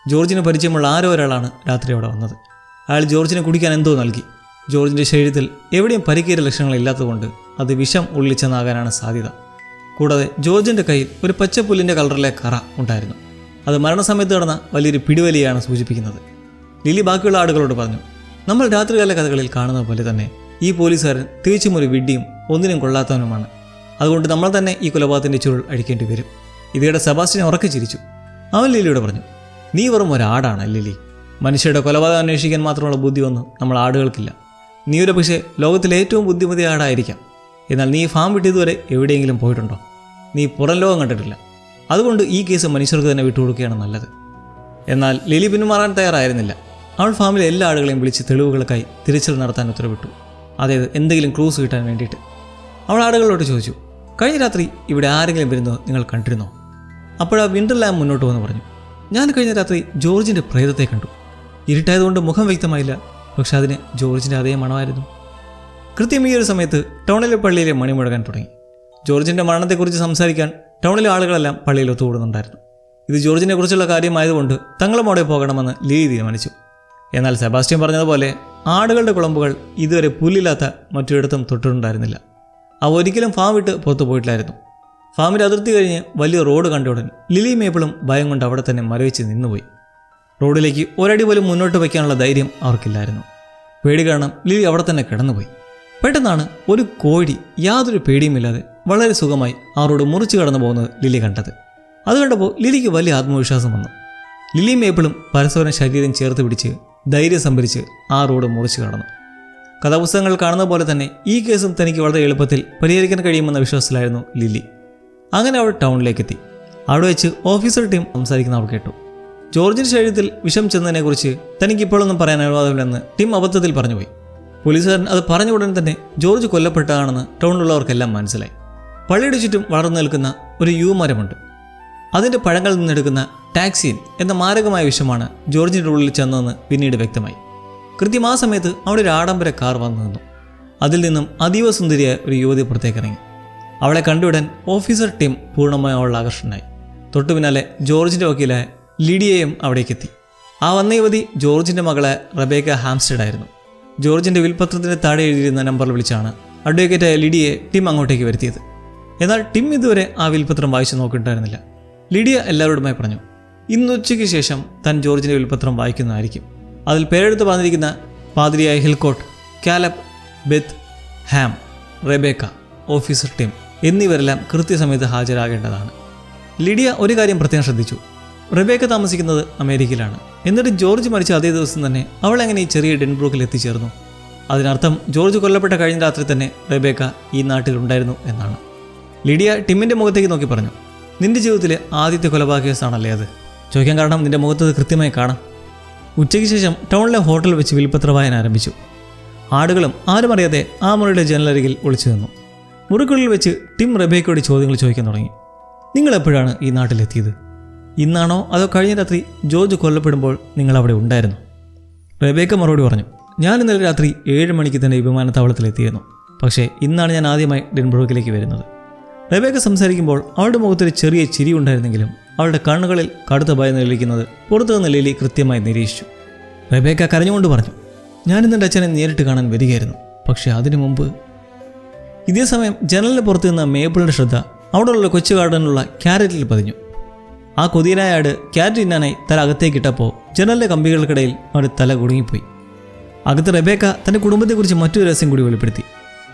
[SPEAKER 1] ജോർജിന് പരിചയമുള്ള ആരോ ഒരാളാണ് രാത്രി അവിടെ വന്നത്. അയാൾ ജോർജിനെ കുടിക്കാൻ എന്തോ നൽകി. ജോർജിൻ്റെ ശരീരത്തിൽ എവിടെയും പരിക്കേറ്റ ലക്ഷണങ്ങളില്ലാത്തതുകൊണ്ട് അത് വിഷം ഉള്ളിച്ചെന്നാകാനാണ് സാധ്യത. കൂടാതെ ജോർജിൻ്റെ കയ്യിൽ ഒരു പച്ചപ്പുല്ലിൻ്റെ കളറിലെ കറ ഉണ്ടായിരുന്നു. അത് മരണസമയത്ത് നടന്ന വലിയൊരു പിടിവലിയാണ് സൂചിപ്പിക്കുന്നത്. ലിലി ബാക്കിയുള്ള ആളുകളോട് പറഞ്ഞു, നമ്മൾ രാത്രികാല കഥകളിൽ കാണുന്ന പോലെ തന്നെ ഈ പോലീസുകാരൻ തികച്ചും ഒരു വിഡ്ഢിയും ഒന്നിനും കൊള്ളാത്തവനുമാണ്. അതുകൊണ്ട് നമ്മൾ തന്നെ ഈ കൊലപാതകത്തിൻ്റെ ചുരുൾ അഴിക്കേണ്ടി വരും. ഇതിയുടെ സെബാസ്റ്റ്യൻ ഉറക്കെ ചിരിച്ചു. അവൻ ലിലിയോട് പറഞ്ഞു, നീ വെറും ഒരാടാണ് ലിലി. മനുഷ്യരുടെ കൊലപാതകം അന്വേഷിക്കാൻ മാത്രമുള്ള ബുദ്ധിയൊന്നും നമ്മൾ ആടുകൾക്കില്ല. നീ ഒരു പക്ഷേ ലോകത്തിലെ ഏറ്റവും ബുദ്ധിമതി ആടായിരിക്കാം. എന്നാൽ നീ ഫാം വിട്ടിതുവരെ എവിടെയെങ്കിലും പോയിട്ടുണ്ടോ? നീ പുറം ലോകം കണ്ടിട്ടില്ല. അതുകൊണ്ട് ഈ കേസ് മനുഷ്യർക്ക് തന്നെ വിട്ടുകൊടുക്കുകയാണ് നല്ലത്. എന്നാൽ ലിലി പിന്മാറാൻ തയ്യാറായിരുന്നില്ല. അവൾ ഫാമിലെ എല്ലാ ആളുകളെയും വിളിച്ച് തെളിവുകൾക്കായി തിരച്ചിൽ നടത്താൻ ഉത്തരവിട്ടു. അതായത് എന്തെങ്കിലും ക്ലൂസ് കിട്ടാൻ വേണ്ടിയിട്ട്. അവൾ ആളുകളോട് ചോദിച്ചു, കഴിഞ്ഞ രാത്രി ഇവിടെ ആരെങ്കിലും വരുന്നത് നിങ്ങൾ കണ്ടിരുന്നോ? അപ്പോഴാ വിൻ്റർ ലാമ്പ് മുന്നോട്ട് വന്ന് പറഞ്ഞു, ഞാൻ കഴിഞ്ഞ രാത്രി ജോർജിൻ്റെ പ്രേതത്തെ കണ്ടു. ഇരുട്ടായതുകൊണ്ട് മുഖം വ്യക്തമായില്ല, പക്ഷെ അതിന് ജോർജിൻ്റെ അതേ മണമായിരുന്നു. കൃത്യം ഈ ഒരു സമയത്ത് ടൗണിലെ പള്ളിയിലെ മണി മുഴങ്ങാൻ തുടങ്ങി. ജോർജിൻ്റെ മരണത്തെക്കുറിച്ച് സംസാരിക്കാൻ ടൗണിലെ ആളുകളെല്ലാം പള്ളിയിൽ ഒത്തുകൂടുന്നുണ്ടായിരുന്നു. ഇത് ജോർജിനെ കുറിച്ചുള്ള കാര്യമായതുകൊണ്ട് തങ്ങളും അവിടെ പോകണമെന്ന് ലിലി തീരുമാനിച്ചു. എന്നാൽ സെബാസ്റ്റ്യൻ പറഞ്ഞതുപോലെ ആടുകളുടെ കുളമ്പുകൾ ഇതുവരെ പുല്ലില്ലാത്ത മറ്റൊരിടത്തും തൊട്ടിട്ടുണ്ടായിരുന്നില്ല. അവ ഒരിക്കലും ഫാം വിട്ട് പുറത്തു പോയിട്ടില്ലായിരുന്നു. ഫാമിൻ്റെ അതിർത്തി കഴിഞ്ഞ് വലിയ റോഡ് കണ്ട ഉടൻ ലിലി മേപ്പിളും ഭയം കൊണ്ട് അവിടെ തന്നെ മരവിച്ച് നിന്നുപോയി. റോഡിലേക്ക് ഒരടി പോലും മുന്നോട്ട് വയ്ക്കാനുള്ള ധൈര്യം അവർക്കില്ലായിരുന്നു. പേടി കാരണം ലിലി അവിടെ തന്നെ കിടന്നുപോയി. പെട്ടെന്നാണ് ഒരു കോഴി യാതൊരു പേടിയുമില്ലാതെ വളരെ സുഖമായി ആ റോഡ് മുറിച്ച് കടന്നു പോകുന്നത് ലിലി കണ്ടത്. അത് കണ്ടപ്പോൾ ലിലിക്ക് വലിയ ആത്മവിശ്വാസം വന്നു. ലിലി മേപ്പിളും പരസ്പരം ശരീരം ചേർത്ത് പിടിച്ച് ധൈര്യം സംഭരിച്ച് ആ റോഡ് മുറിച്ച് കടന്നു. കഥാപുസ്തകങ്ങൾ കാണുന്ന പോലെ തന്നെ ഈ കേസും തനിക്ക് വളരെ എളുപ്പത്തിൽ പരിഹരിക്കാൻ കഴിയുമെന്ന വിശ്വാസത്തിലായിരുന്നു ലിലി. അങ്ങനെ അവൾ ടൗണിലേക്കെത്തി. അവിടെ വെച്ച് ഓഫീസർ ടീം സംസാരിക്കുന്ന അവൾ കേട്ടു. ജോർജിൻ്റെ ശരീരത്തിൽ വിഷം ചെന്നതിനെക്കുറിച്ച് തനിക്കിപ്പോഴൊന്നും പറയാൻ അനുവാദമില്ലെന്ന് ടീം അബദ്ധത്തിൽ പറഞ്ഞുപോയി. പോലീസുകാരൻ അത് പറഞ്ഞ ഉടൻ തന്നെ ജോർജ് കൊല്ലപ്പെട്ടതാണെന്ന് ടൗണിലുള്ളവർക്കെല്ലാം മനസ്സിലായി. പള്ളിയുടെ ചുറ്റും വളർന്നു നിൽക്കുന്ന ഒരു യുവമരമുണ്ട്. അതിൻ്റെ പഴങ്ങളിൽ നിന്നെടുക്കുന്ന ടാക്സിൻ എന്ന മാരകമായ വിഷമാണ് ജോർജിൻ്റെ ഉള്ളിൽ ചെന്നതെന്ന് പിന്നീട് വ്യക്തമായി. കൃത്യം ആ സമയത്ത് അവിടെ ഒരു ആഡംബര കാർ വന്നു നിന്നു. അതിൽ നിന്നും അതീവ സുന്ദരിയായ ഒരു യുവതി പുറത്തേക്കിറങ്ങി. അവളെ കണ്ടുവിടാൻ ഓഫീസർ ടീം പൂർണ്ണമായും അവളുടെ ആകർഷണനായി. തൊട്ടു പിന്നാലെ ജോർജിൻ്റെ വക്കീലായ ലിഡിയയും അവിടേക്കെത്തി. ആ വന്ന യുവതി ജോർജിൻ്റെ മകളായ റബേക്ക ഹാംസ്റ്റഡ് ആയിരുന്നു. ജോർജിൻ്റെ വിൽപത്രത്തിൻ്റെ താഴെ എഴുതിയിരുന്ന നമ്പർ വിളിച്ചാണ് അഡ്വക്കേറ്റായ ലിഡിയെ ടീം അങ്ങോട്ടേക്ക് വരുത്തിയത്. എന്നാൽ ടീം ഇതുവരെ ആ വിൽപത്രം വായിച്ചു നോക്കിയിട്ടുണ്ടായിരുന്നില്ല. ലിഡിയ എല്ലാവരോടുമായി പറഞ്ഞു, ഇന്നുച്ചയ്ക്ക് ശേഷം താൻ ജോർജിൻ്റെ വിൽപത്രം വായിക്കുന്നതായിരിക്കും. അതിൽ പേരെടുത്ത് പറഞ്ഞിരിക്കുന്ന പാദ്രിയായ Hilcott, Caleb, Beth, Ham, Rebecca, officer team എന്നിവരെല്ലാം കൃത്യസമയത്ത് ഹാജരാകേണ്ടതാണ്. ലിഡിയ ഒരു കാര്യം പ്രത്യേകം ശ്രദ്ധിച്ചു. റെബേക്ക താമസിക്കുന്നത് അമേരിക്കയിലാണ്. എന്നിട്ട് ജോർജ് മരിച്ച അതേ ദിവസം തന്നെ അവൾ എങ്ങനെ ഈ ചെറിയ ഡെൻബ്രൂക്കിൽ എത്തിച്ചേർന്നു? അതിനർത്ഥം ജോർജ് കൊല്ലപ്പെട്ട കഴിഞ്ഞ രാത്രി തന്നെ റെബേക്ക ഈ നാട്ടിലുണ്ടായിരുന്നു എന്നാണ്. ലിഡിയ ടിമ്മിൻ്റെ മുഖത്തേക്ക് നോക്കി പറഞ്ഞു, നിന്റെ ജീവിതത്തിലെ ആദ്യത്തെ കൊലപാതക കേസാണല്ലേ അത്? ചോദിക്കാൻ കാരണം നിന്റെ മുഖത്ത് കൃത്യമായി കാണാം. ഉച്ചയ്ക്ക് ശേഷം ടൗണിലെ ഹോട്ടൽ വെച്ച് വിൽപ്പത്ര വായന ആരംഭിച്ചു. ആടുകളും ആരും അറിയാതെ ആ മുറിയുടെ ജനലരികിൽ ഒളിച്ചു നിന്നു. മുറിക്കുള്ളിൽ വെച്ച് ടിം റെബേക്കയോട് ചോദ്യങ്ങൾ ചോദിക്കാൻ തുടങ്ങി. നിങ്ങൾ എപ്പോഴാണ് ഈ നാട്ടിലെത്തിയത്? ഇന്നാണോ അതോ കഴിഞ്ഞ രാത്രി ജോർജ് കൊല്ലപ്പെടുമ്പോൾ നിങ്ങൾ അവിടെ ഉണ്ടായിരുന്നു? റെബേക്ക മറുപടി പറഞ്ഞു, ഞാൻ ഇന്നലെ രാത്രി 7 മണിക്ക് തന്നെ വിമാനത്താവളത്തിലെത്തിയിരുന്നു. പക്ഷേ ഇന്നാണ് ഞാൻ ആദ്യമായി ഡെൻബ്രോക്കിലേക്ക് വരുന്നത്. റെബേക്ക സംസാരിക്കുമ്പോൾ അവളുടെ മുഖത്തൊരു ചെറിയ ചിരി ഉണ്ടായിരുന്നെങ്കിലും അവളുടെ കണ്ണുകളിൽ കടുത്ത ഭയം നിലനിൽക്കുന്നത് പുറത്തുനിന്ന് ലിലി കൃത്യമായി നിരീക്ഷിച്ചു. റെബേക്ക കരഞ്ഞുകൊണ്ട് പറഞ്ഞു, ഞാൻ ഇന്നെൻ്റെ അച്ഛനെ നേരിട്ട് കാണാൻ വരികയായിരുന്നു. പക്ഷേ അതിനു മുമ്പ്. ഇതേ സമയം ജനലിന് പുറത്തു നിന്ന മേപ്പിളിൻ്റെ ശ്രദ്ധ അവിടെയുള്ള കൊച്ചു ഗാർഡനിലുള്ള ക്യാരറ്റിൽ പതിഞ്ഞു. ആ കൊതിയനായ ആട് ക്യാരറ്റ് തിന്നാനായി തല അകത്തേക്കിട്ടപ്പോൾ ജനലിലെ കമ്പികൾക്കിടയിൽ അവരുടെ തല കുടുങ്ങിപ്പോയി. അകത്ത് റെബേക്ക തൻ്റെ കുടുംബത്തെക്കുറിച്ച് മറ്റൊരു രഹസ്യം കൂടി വെളിപ്പെടുത്തി.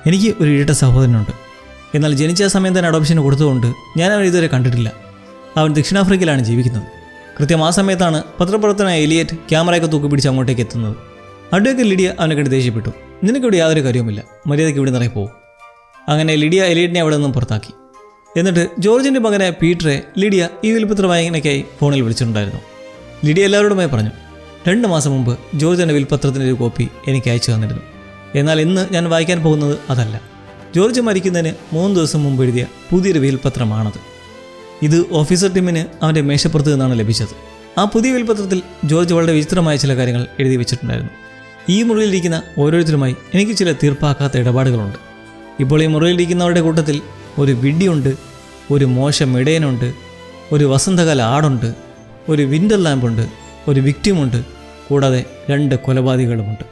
[SPEAKER 1] എനിക്ക് ഒരു ഇരട്ട സഹോദരനുണ്ട്. എന്നാൽ ജനിച്ച സമയം തന്നെ അഡോപ്ഷന് കൊടുത്തുകൊണ്ട് ഞാൻ അവൻ ഇതുവരെ കണ്ടിട്ടില്ല. അവൻ ദക്ഷിണാഫ്രിക്കയിലാണ് ജീവിക്കുന്നത്. കൃത്യം ആ സമയത്താണ് പത്രപ്രവർത്തകനായ എലിയറ്റ് ക്യാമറയൊക്കെ തൂക്കി പിടിച്ച് അങ്ങോട്ടേക്ക് എത്തുന്നത്. അഡ്വക്കേറ്റ് ലിഡിയ അവനെ കണ്ട് ദേഷ്യപ്പെട്ടു. നിനക്കിവിടെ യാതൊരു കാര്യവുമില്ല, മര്യാദയ്ക്ക് ഇവിടെ നിറയെ പോകും. അങ്ങനെ ലിഡിയ എലിയറ്റിനെ അവിടെ നിന്നും പുറത്താക്കി. എന്നിട്ട് ജോർജിൻ്റെ മകനായ പീറ്ററെ ലിഡിയ ഈ വിൽപ്പത്ര വായനയ്ക്കായി ഫോണിൽ വിളിച്ചിട്ടുണ്ടായിരുന്നു. ലിഡിയ എല്ലാവരോടുമായി പറഞ്ഞു, 2 മാസം മുമ്പ് ജോർജ് എൻ്റെ വിൽപ്പത്രത്തിൻ്റെ ഒരു കോപ്പി എനിക്ക് അയച്ചു തന്നിരുന്നു. എന്നാൽ ഇന്ന് ഞാൻ വായിക്കാൻ പോകുന്നത് അതല്ല. ജോർജ് മരിക്കുന്നതിന് 3 ദിവസം മുമ്പ് എഴുതിയ പുതിയൊരു വിൽപ്പത്രമാണത്. ഇത് ഓഫീസർ ടിമ്മിന് അവൻ്റെ മേശപ്പുറത്ത് നിന്നാണ് ലഭിച്ചത്. ആ പുതിയ വിൽപ്പത്രത്തിൽ ജോർജ് വളരെ വിചിത്രമായ ചില കാര്യങ്ങൾ എഴുതി വെച്ചിട്ടുണ്ടായിരുന്നു. ഈ മുറിയിലിരിക്കുന്ന ഓരോരുത്തരുമായി എനിക്ക് ചില തീർപ്പാക്കാത്ത ഇടപാടുകളുണ്ട്. ഇപ്പോൾ ഈ മുറിയിലിരിക്കുന്നവരുടെ കൂട്ടത്തിൽ ഒരു വിഡ്ഢിയുണ്ട്, ഒരു മോശം ഇടയനുണ്ട്, ഒരു വസന്തകാല ആടുണ്ട്, ഒരു വിൻ്റർ ലാമ്പുണ്ട്, ഒരു വിക്ടിമുണ്ട്, കൂടാതെ 2 കൊലപാതകികളുമുണ്ട്.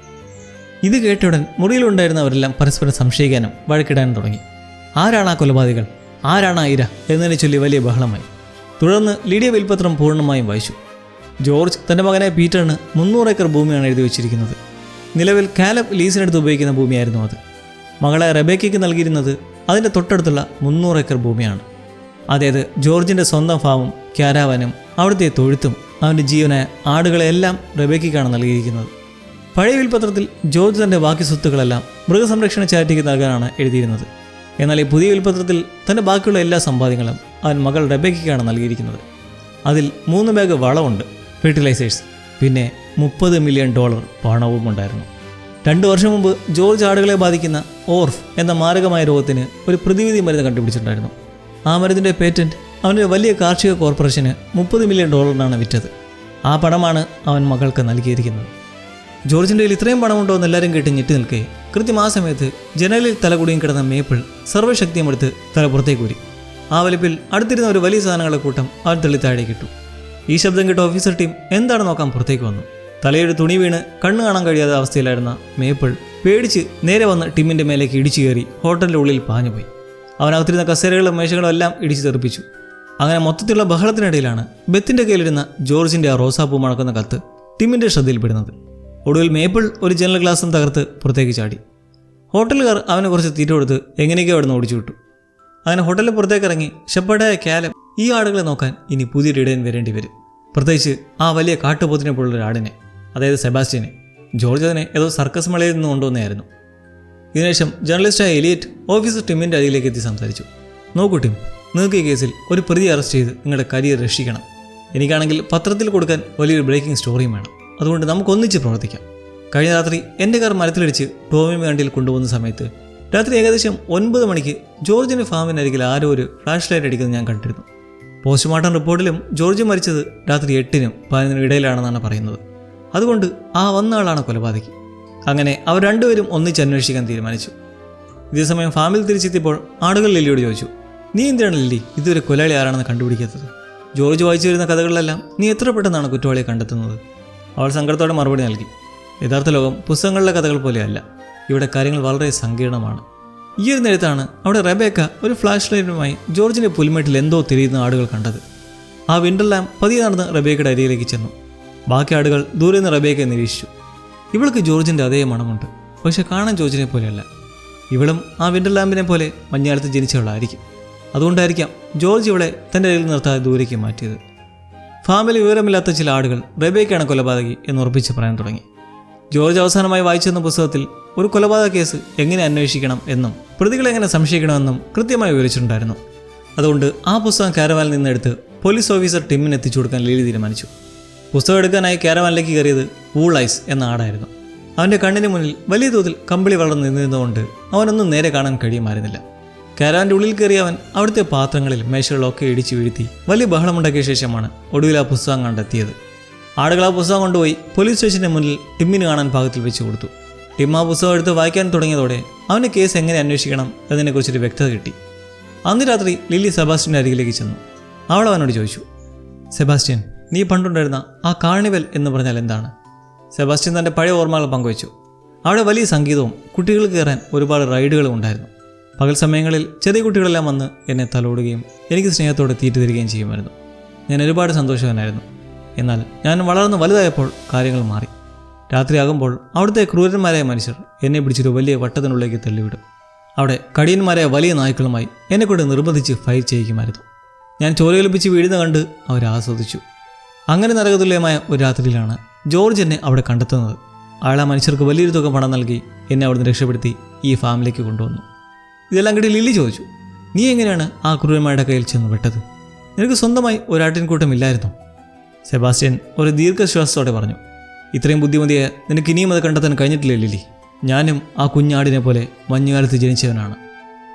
[SPEAKER 1] ഇത് കേട്ടുടൻ മുറിയിലുണ്ടായിരുന്നവരെല്ലാം പരസ്പരം സംശയിക്കാനും വഴക്കിടാനും തുടങ്ങി. ആരാണ് ആ കൊലപാതകികൾ, ആരാണ് ആ ഇര എന്നതിനെ ചൊല്ലി വലിയ ബഹളമായി. തുടർന്ന് ലിഡിയ വിൽപ്പത്രം പൂർണ്ണമായും വായിച്ചു. ജോർജ് തൻ്റെ മകനായ പീറ്ററിന് 300 ഏക്കർ ഭൂമിയാണ് എഴുതി വെച്ചിരിക്കുന്നത്. നിലവിൽ കാലബ് ലീസിനെടുത്ത് ഉപയോഗിക്കുന്ന ഭൂമിയായിരുന്നു അത്. മകളെ റെബേക്കയ്ക്ക് നൽകിയിരുന്നത് അതിൻ്റെ തൊട്ടടുത്തുള്ള 300 ഏക്കർ ഭൂമിയാണ്. അതായത് ജോർജിൻ്റെ സ്വന്തം ഫാമും ക്യാരാവാനും അവിടുത്തെ തൊഴുത്തും അവൻ്റെ ജീവനായ ആടുകളെല്ലാം റെബേക്കയ്ക്കാണ് നൽകിയിരിക്കുന്നത്. പഴയ വിൽപ്പത്രത്തിൽ ജോർജ് തൻ്റെ ബാക്കി സ്വത്തുക്കളെല്ലാം മൃഗസംരക്ഷണ ചാരിറ്റിക്ക് നൽകാനാണ് എഴുതിയിരുന്നത്. എന്നാൽ ഈ പുതിയ വിൽപ്പത്രത്തിൽ തൻ്റെ ബാക്കിയുള്ള എല്ലാ സമ്പാദ്യങ്ങളും അവൻ മകൾ റെബേക്കയ്ക്കാണ് നൽകിയിരിക്കുന്നത്. അതിൽ 3 ബാഗ് വളമുണ്ട്, ഫെർട്ടിലൈസേഴ്സ്, പിന്നെ $30 മില്യൺ പണവും ഉണ്ടായിരുന്നു. 2 വർഷം മുമ്പ് ജോർജ് ആടുകളെ ബാധിക്കുന്ന ഓർഫ് എന്ന മാരകമായ രോഗത്തിന് ഒരു പ്രതിവിധി മരുന്ന് കണ്ടുപിടിച്ചിട്ടുണ്ടായിരുന്നു. ആ മരുന്നിൻ്റെ പേറ്റൻറ്റ് അവൻ്റെ വലിയ കാർഷിക കോർപ്പറേഷന് $30 മില്യൺ വിറ്റത്. ആ പണമാണ് അവൻ മകൾക്ക് നൽകിയിരിക്കുന്നത്. ജോർജിൻ്റെ കയ്യിൽ ഇത്രയും പണമുണ്ടോ എന്ന് എല്ലാവരും കേട്ട് ഞെട്ടി നിൽക്കേ കൃത്യം ആ സമയത്ത് ജനലിൽ തലകുടിയും കിടന്ന മേപ്പിൾ സർവ്വശക്തിയും എടുത്ത് തല പുറത്തേക്ക് ഊരി. ആ വലിപ്പിൽ അടുത്തിരുന്ന ഒരു വലിയ സാധനങ്ങളുടെ കൂട്ടം അവൻ തള്ളി താഴേക്ക് ഇട്ടു. ഈ ശബ്ദം കേട്ട ഓഫീസർ ടീം എന്താണ് നോക്കാൻ പുറത്തേക്ക് വന്നു. തലയുടെ തുണി വീണ് കണ്ണ് കാണാൻ കഴിയാത്ത അവസ്ഥയിലായിരുന്ന മേപ്പിൾ പേടിച്ച് നേരെ വന്ന് ടിമ്മിൻ്റെ മേലേക്ക് ഇടിച്ചു കയറി ഹോട്ടലിൻ്റെ ഉള്ളിൽ പാഞ്ഞുപോയി. അവനകത്തിരുന്ന കസേരകളും മേശകളും എല്ലാം ഇടിച്ചു തെറിപ്പിച്ചു. അങ്ങനെ മൊത്തത്തിലുള്ള ബഹളത്തിനിടയിലാണ് ബെത്തിൻ്റെ കയ്യിലിരുന്ന ജോർജിൻ്റെ ആ റോസാപ്പൂ മണക്കുന്ന കത്ത് ടിമ്മിൻ്റെ ശ്രദ്ധയിൽപ്പെടുന്നത്. ഒടുവിൽ മേപ്പിൾ ഒരു ജനൽ ഗ്ലാസും തകർത്ത് പുറത്തേക്ക് ചാടി. ഹോട്ടലുകാർ അവന് കുറച്ച് തീറ്റ കൊടുത്ത് എങ്ങനെയൊക്കെ അവിടെ നിന്ന് ഓടിച്ചു വിട്ടു. അങ്ങനെ ഹോട്ടലിൽ പുറത്തേക്ക് ഇറങ്ങി ഷെപ്പേർഡായ കാലബ് ഈ ആടുകളെ നോക്കാൻ ഇനി പുതിയൊരു ഇടയൻ വരേണ്ടി വരും. പ്രത്യേകിച്ച് ആ വലിയ കാട്ടുപോത്തിനെ പോലുള്ളൊരു ആടിനെ, അതായത് സെബാസ്റ്റ്യനെ. ജോർജ് അതിനെ ഏതോ സർക്കസ് മേളയിൽ നിന്ന് കൊണ്ടുവന്നായിരുന്നു. ഇതിനുശേഷം ജേർണലിസ്റ്റായ എലിയറ്റ് ഓഫീസർ ടിമ്മിൻ്റെ അരികിലേക്ക് എത്തി സംസാരിച്ചു. നോക്കൂ ടിം, നിങ്ങൾക്ക് ഈ കേസിൽ ഒരു പ്രതി അറസ്റ്റ് ചെയ്ത് നിങ്ങളുടെ കരിയർ രക്ഷിക്കണം. എനിക്കാണെങ്കിൽ പത്രത്തിൽ കൊടുക്കാൻ വലിയൊരു ബ്രേക്കിംഗ് സ്റ്റോറിയും വേണം. അതുകൊണ്ട് നമുക്കൊന്നിച്ച് പ്രവർത്തിക്കാം. കഴിഞ്ഞ രാത്രി എൻ്റെ കാർ മരത്തിലിടിച്ച് ടോമി വണ്ടിയിൽ കൊണ്ടുപോകുന്ന സമയത്ത് രാത്രി ഏകദേശം 9 മണിക്ക് ജോർജിൻ്റെ ഫാമിനരികിൽ ആരോ ഒരു ഫ്ലാഷ് ലൈറ്റ് അടിക്കുന്നത് ഞാൻ കണ്ടിരുന്നു. പോസ്റ്റ്മോർട്ടം റിപ്പോർട്ടിലും ജോർജ് മരിച്ചത് രാത്രി 8-നും 11-നും ഇടയിലാണെന്നാണ് പറയുന്നത്. അതുകൊണ്ട് ആ വന്ന ആളാണ് കൊലപാതകി. അങ്ങനെ അവർ രണ്ടുപേരും ഒന്നിച്ച് അന്വേഷിക്കാൻ തീരുമാനിച്ചു. ഇതേസമയം ഫാമിൽ തിരിച്ചെത്തിയപ്പോൾ ആടുകൾ ലില്ലിയോട് ചോദിച്ചു, നീ എന്തിനാണ് ലില്ലി ഇതുവരെ കൊലയാളി ആരാണെന്ന് കണ്ടുപിടിക്കാത്തത്? ജോർജ് വായിച്ചു വരുന്ന കഥകളിലെല്ലാം നീ എത്ര പെട്ടെന്നാണ് കുറ്റവാളിയെ കണ്ടെത്തുന്നത്? അവൾ സങ്കടത്തോടെ മറുപടി നൽകി, യഥാർത്ഥ ലോകം പുസ്തകങ്ങളിലെ കഥകൾ പോലെയല്ല. ഇവിടെ കാര്യങ്ങൾ വളരെ സങ്കീർണമാണ്. ഈ ഒരു നേരത്താണ് അവിടെ റെബേക്ക ഒരു ഫ്ലാഷ് ലൈറ്റുമായി ജോർജിൻ്റെ പുൽമേട്ടിൽ എന്തോ തിരിയുന്ന ആടുകൾ കണ്ടത്. ആ വിൻ്റർ ലാമ്പ് പതിയെ നടന്ന് റെബേക്കയുടെ അരികിലേക്ക് ചെന്നു. ബാക്കി ആടുകൾ ദൂരെ നിന്ന് റെബേക്കയെ നിരീക്ഷിച്ചു. ഇവൾക്ക് ജോർജിൻ്റെ അതേ മണമുണ്ട്, പക്ഷെ കാണാൻ ജോർജിനെ പോലെയല്ല. ഇവളും ആ വിൻ്റർ ലാമ്പിനെ പോലെ മഞ്ഞാലത്ത് ജനിച്ചവളായിരിക്കും. അതുകൊണ്ടായിരിക്കാം ജോർജ് ഇവളെ തൻ്റെ അരികിൽ നിർത്താതെ ദൂരേക്ക് മാറ്റിയത്. ഫാമിൽ വിവരമില്ലാത്ത ചില ആടുകൾ റെബേക്കയാണ് കൊലപാതകി എന്ന് ഉറപ്പിച്ച് പറയാൻ തുടങ്ങി. ജോർജ് അവസാനമായി വായിച്ചെന്ന പുസ്തകത്തിൽ ഒരു കൊലപാതക കേസ് എങ്ങനെ അന്വേഷിക്കണം എന്നും പ്രതികളെ എങ്ങനെ സംശയിക്കണമെന്നും കൃത്യമായി വിവരിച്ചിട്ടുണ്ടായിരുന്നു. അതുകൊണ്ട് ആ പുസ്തകം കാരവാനിൽ നിന്നെടുത്ത് പോലീസ് ഓഫീസർ ടിമ്മിന് എത്തിച്ചു കൊടുക്കാൻ ലിലി തീരുമാനിച്ചു. പുസ്തകം എടുക്കാനായി കാരവാനിലേക്ക് കയറിയത് വൂൾ ഐസ് എന്ന ആടായിരുന്നു. അവൻ്റെ കണ്ണിന് മുന്നിൽ വലിയ തോതിൽ കമ്പിളി വളർന്നു നിന്നിരുന്നതുകൊണ്ട് അവനൊന്നും നേരെ കാണാൻ കഴിയുമായിരുന്നില്ല. കാരവാൻ്റെ ഉള്ളിൽ കയറി അവൻ അവിടുത്തെ പാത്രങ്ങളിൽ മേശകളൊക്കെ ഇടിച്ചു വീഴ്ത്തി വലിയ ബഹളമുണ്ടാക്കിയ ശേഷമാണ് ഒടുവിൽ ആ പുസ്തകം കണ്ടെത്തിയത്. ആടുകൾ ആ പുസ്തകം കൊണ്ടുപോയി പോലീസ് സ്റ്റേഷൻ്റെ മുന്നിൽ ടിമ്മിന് കാണാൻ പാകത്തിൽ വെച്ച് കൊടുത്തു. ടിം ആ പുസ്തകം എടുത്ത് വായിക്കാൻ തുടങ്ങിയതോടെ അവന് കേസ് എങ്ങനെ അന്വേഷിക്കണം എന്നതിനെക്കുറിച്ചൊരു വ്യക്തത കിട്ടി. അന്ന് രാത്രി ലില്ലി സെബാസ്റ്റ്യൻ്റെ അരികിലേക്ക് ചെന്നു. അവൾ അവനോട് ചോദിച്ചു, സെബാസ്റ്റ്യൻ, നീ പണ്ടുണ്ടായിരുന്ന ആ കാർണിവൽ എന്ന് പറഞ്ഞാൽ എന്താണ്? സെബാസ്റ്റ്യൻ തൻ്റെ പഴയ ഓർമ്മകൾ പങ്കുവച്ചു. അവിടെ വലിയ സംഗീതവും കുട്ടികൾക്ക് കയറാൻ ഒരുപാട് റൈഡുകളും ഉണ്ടായിരുന്നു. പകൽ സമയങ്ങളിൽ ചെറിയ കുട്ടികളെല്ലാം വന്ന് എന്നെ തലോടുകയും എനിക്ക് സ്നേഹത്തോടെ തീറ്റ തരികയും ചെയ്യുമായിരുന്നു. ഞാൻ ഒരുപാട് സന്തോഷവാനായിരുന്നു. എന്നാൽ ഞാൻ വളർന്ന് വലുതായപ്പോൾ കാര്യങ്ങൾ മാറി. രാത്രിയാകുമ്പോൾ അവിടുത്തെ ക്രൂരന്മാരായ മനുഷ്യർ എന്നെ പിടിച്ചൊരു വലിയ വട്ടത്തിനുള്ളിലേക്ക് തള്ളിവിടും. അവിടെ കടിയന്മാരായ വലിയ നായ്ക്കളുമായി എന്നെക്കൊണ്ട് നിർബന്ധിച്ച് ഫൈറ്റ് ചെയ്യിക്കുമായിരുന്നു. ഞാൻ ചോരയൊലിപ്പിച്ച് വീഴുന്ന കണ്ട് അവർ ആസ്വദിച്ചു. അങ്ങനെ നരകതുല്യമായ ഒരു രാത്രിയിലാണ് ജോർജ് എന്നെ അവിടെ കണ്ടെത്തുന്നത്. അയാൾ ആ മനുഷ്യർക്ക് വലിയൊരു തുക പണം നൽകി എന്നെ അവിടുന്ന് രക്ഷപ്പെടുത്തി ഈ ഫാമിലേക്ക് കൊണ്ടുവന്നു. ഇതെല്ലാം കേട്ട് ലില്ലി ചോദിച്ചു, നീ എങ്ങനെയാണ് ആ ക്രൂരന്മാരുടെ കയ്യിൽ ചെന്ന് വിട്ടത്? നിനക്ക് സ്വന്തമായി ഒരാട്ടിൻകൂട്ടമില്ലായിരുന്നോ? സെബാസ്റ്റ്യൻ ഒരു ദീർഘശ്വാസത്തോടെ പറഞ്ഞു, ഇത്രയും ബുദ്ധിമതിയെ നിനക്ക് ഇനിയും അത് കണ്ടെത്താൻ കഴിഞ്ഞിട്ടില്ലേ ലില്ലി? ഞാനും ആ കുഞ്ഞാടിനെ പോലെ മഞ്ഞുകാലത്ത് ജനിച്ചവനാണ്.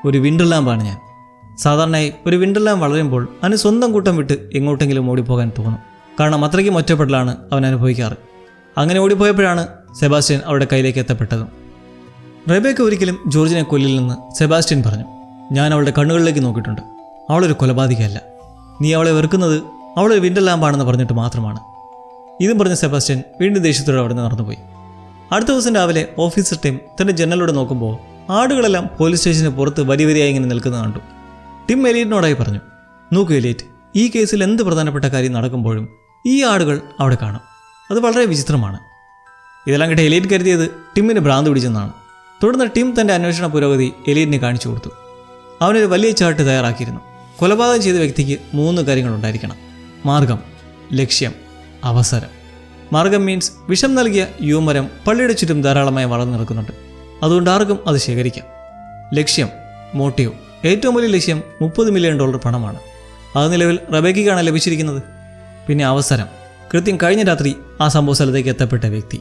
[SPEAKER 1] ഒരു വിൻ്റർ ലാമ്പാണ് ഞാൻ. സാധാരണയായി ഒരു വിൻ്റർ ലാമ്പ് വളരുമ്പോൾ അവന് സ്വന്തം കൂട്ടം വിട്ട് എങ്ങോട്ടെങ്കിലും ഓടിപ്പോകാൻ തോന്നും. കാരണം അത്രയ്ക്കും ഒറ്റപ്പെടലാണ് അവൻ അനുഭവിക്കാറ്. അങ്ങനെ ഓടിപ്പോയപ്പോഴാണ് സെബാസ്റ്റ്യൻ അവരുടെ കയ്യിലേക്ക് എത്തപ്പെട്ടതും. റെബേക്ക ഒരിക്കലും ജോർജിനെ കൊല്ലില്ലെന്ന് സെബാസ്റ്റ്യൻ പറഞ്ഞു. ഞാൻ അവളുടെ കണ്ണുകളിലേക്ക് നോക്കിയിട്ടുണ്ട്. അവളൊരു കൊലപാതകയല്ല. നീ അവളെ വെറുക്കുന്നത് അവളൊരു വിൻ്റർ ലാമ്പാണെന്ന് പറഞ്ഞിട്ട് മാത്രമാണ്. ഇതും പറഞ്ഞ സെബാസ്റ്റ്യൻ വീണ്ടും ദേഷ്യത്തോടെ അവിടെ നിന്ന് നടന്നുപോയി. അടുത്ത ദിവസം രാവിലെ ഓഫീസർ ടിം തൻ്റെ ജനലിലൂടെ നോക്കുമ്പോൾ ആടുകളെല്ലാം പോലീസ് സ്റ്റേഷന് പുറത്ത് വരിവരിയായി ഇങ്ങനെ നിൽക്കുന്നത് കണ്ടു. ടിം എലീറ്റിനോടായി പറഞ്ഞു, നോക്കൂ എലീറ്റ്, ഈ കേസിൽ എന്ത് പ്രധാനപ്പെട്ട കാര്യം നടക്കുമ്പോഴും ഈ ആടുകൾ അവിടെ കാണും. അത് വളരെ വിചിത്രമാണ്. ഇതെല്ലാം കേട്ട് എലീറ്റ് കരുതിയത് ടിമ്മിന് ഭ്രാന്ത് പിടിച്ചെന്നാണ്. തുടർന്ന് ടിം തൻ്റെ അന്വേഷണ പുരോഗതി എലീറ്റിനെ കാണിച്ചു കൊടുത്തു. അവനൊരു വലിയ ചാർട്ട് തയ്യാറാക്കിയിരുന്നു. കൊലപാതകം ചെയ്ത വ്യക്തിക്ക് 3 കാര്യങ്ങളുണ്ടായിരിക്കണം: മാർഗം, ലക്ഷ്യം, അവസരം. മാർഗം മീൻസ് വിഷം നൽകിയ യൂമരം പള്ളിയുടെ ചുറ്റും ധാരാളമായി വളർന്നു നിൽക്കുന്നുണ്ട്. അതുകൊണ്ട് ആർക്കും അത് ശേഖരിക്കാം. ലക്ഷ്യം, മോട്ടീവ്. ഏറ്റവും വലിയ ലക്ഷ്യം $30 മില്യൺ പണമാണ്. അത് നിലവിൽ റബേക്കയ്ക്കാണ് ലഭിച്ചിരിക്കുന്നത്. പിന്നെ അവസരം, കൃത്യം കഴിഞ്ഞ രാത്രി ആ സംഭവ സ്ഥലത്തേക്ക് എത്തപ്പെട്ട വ്യക്തി.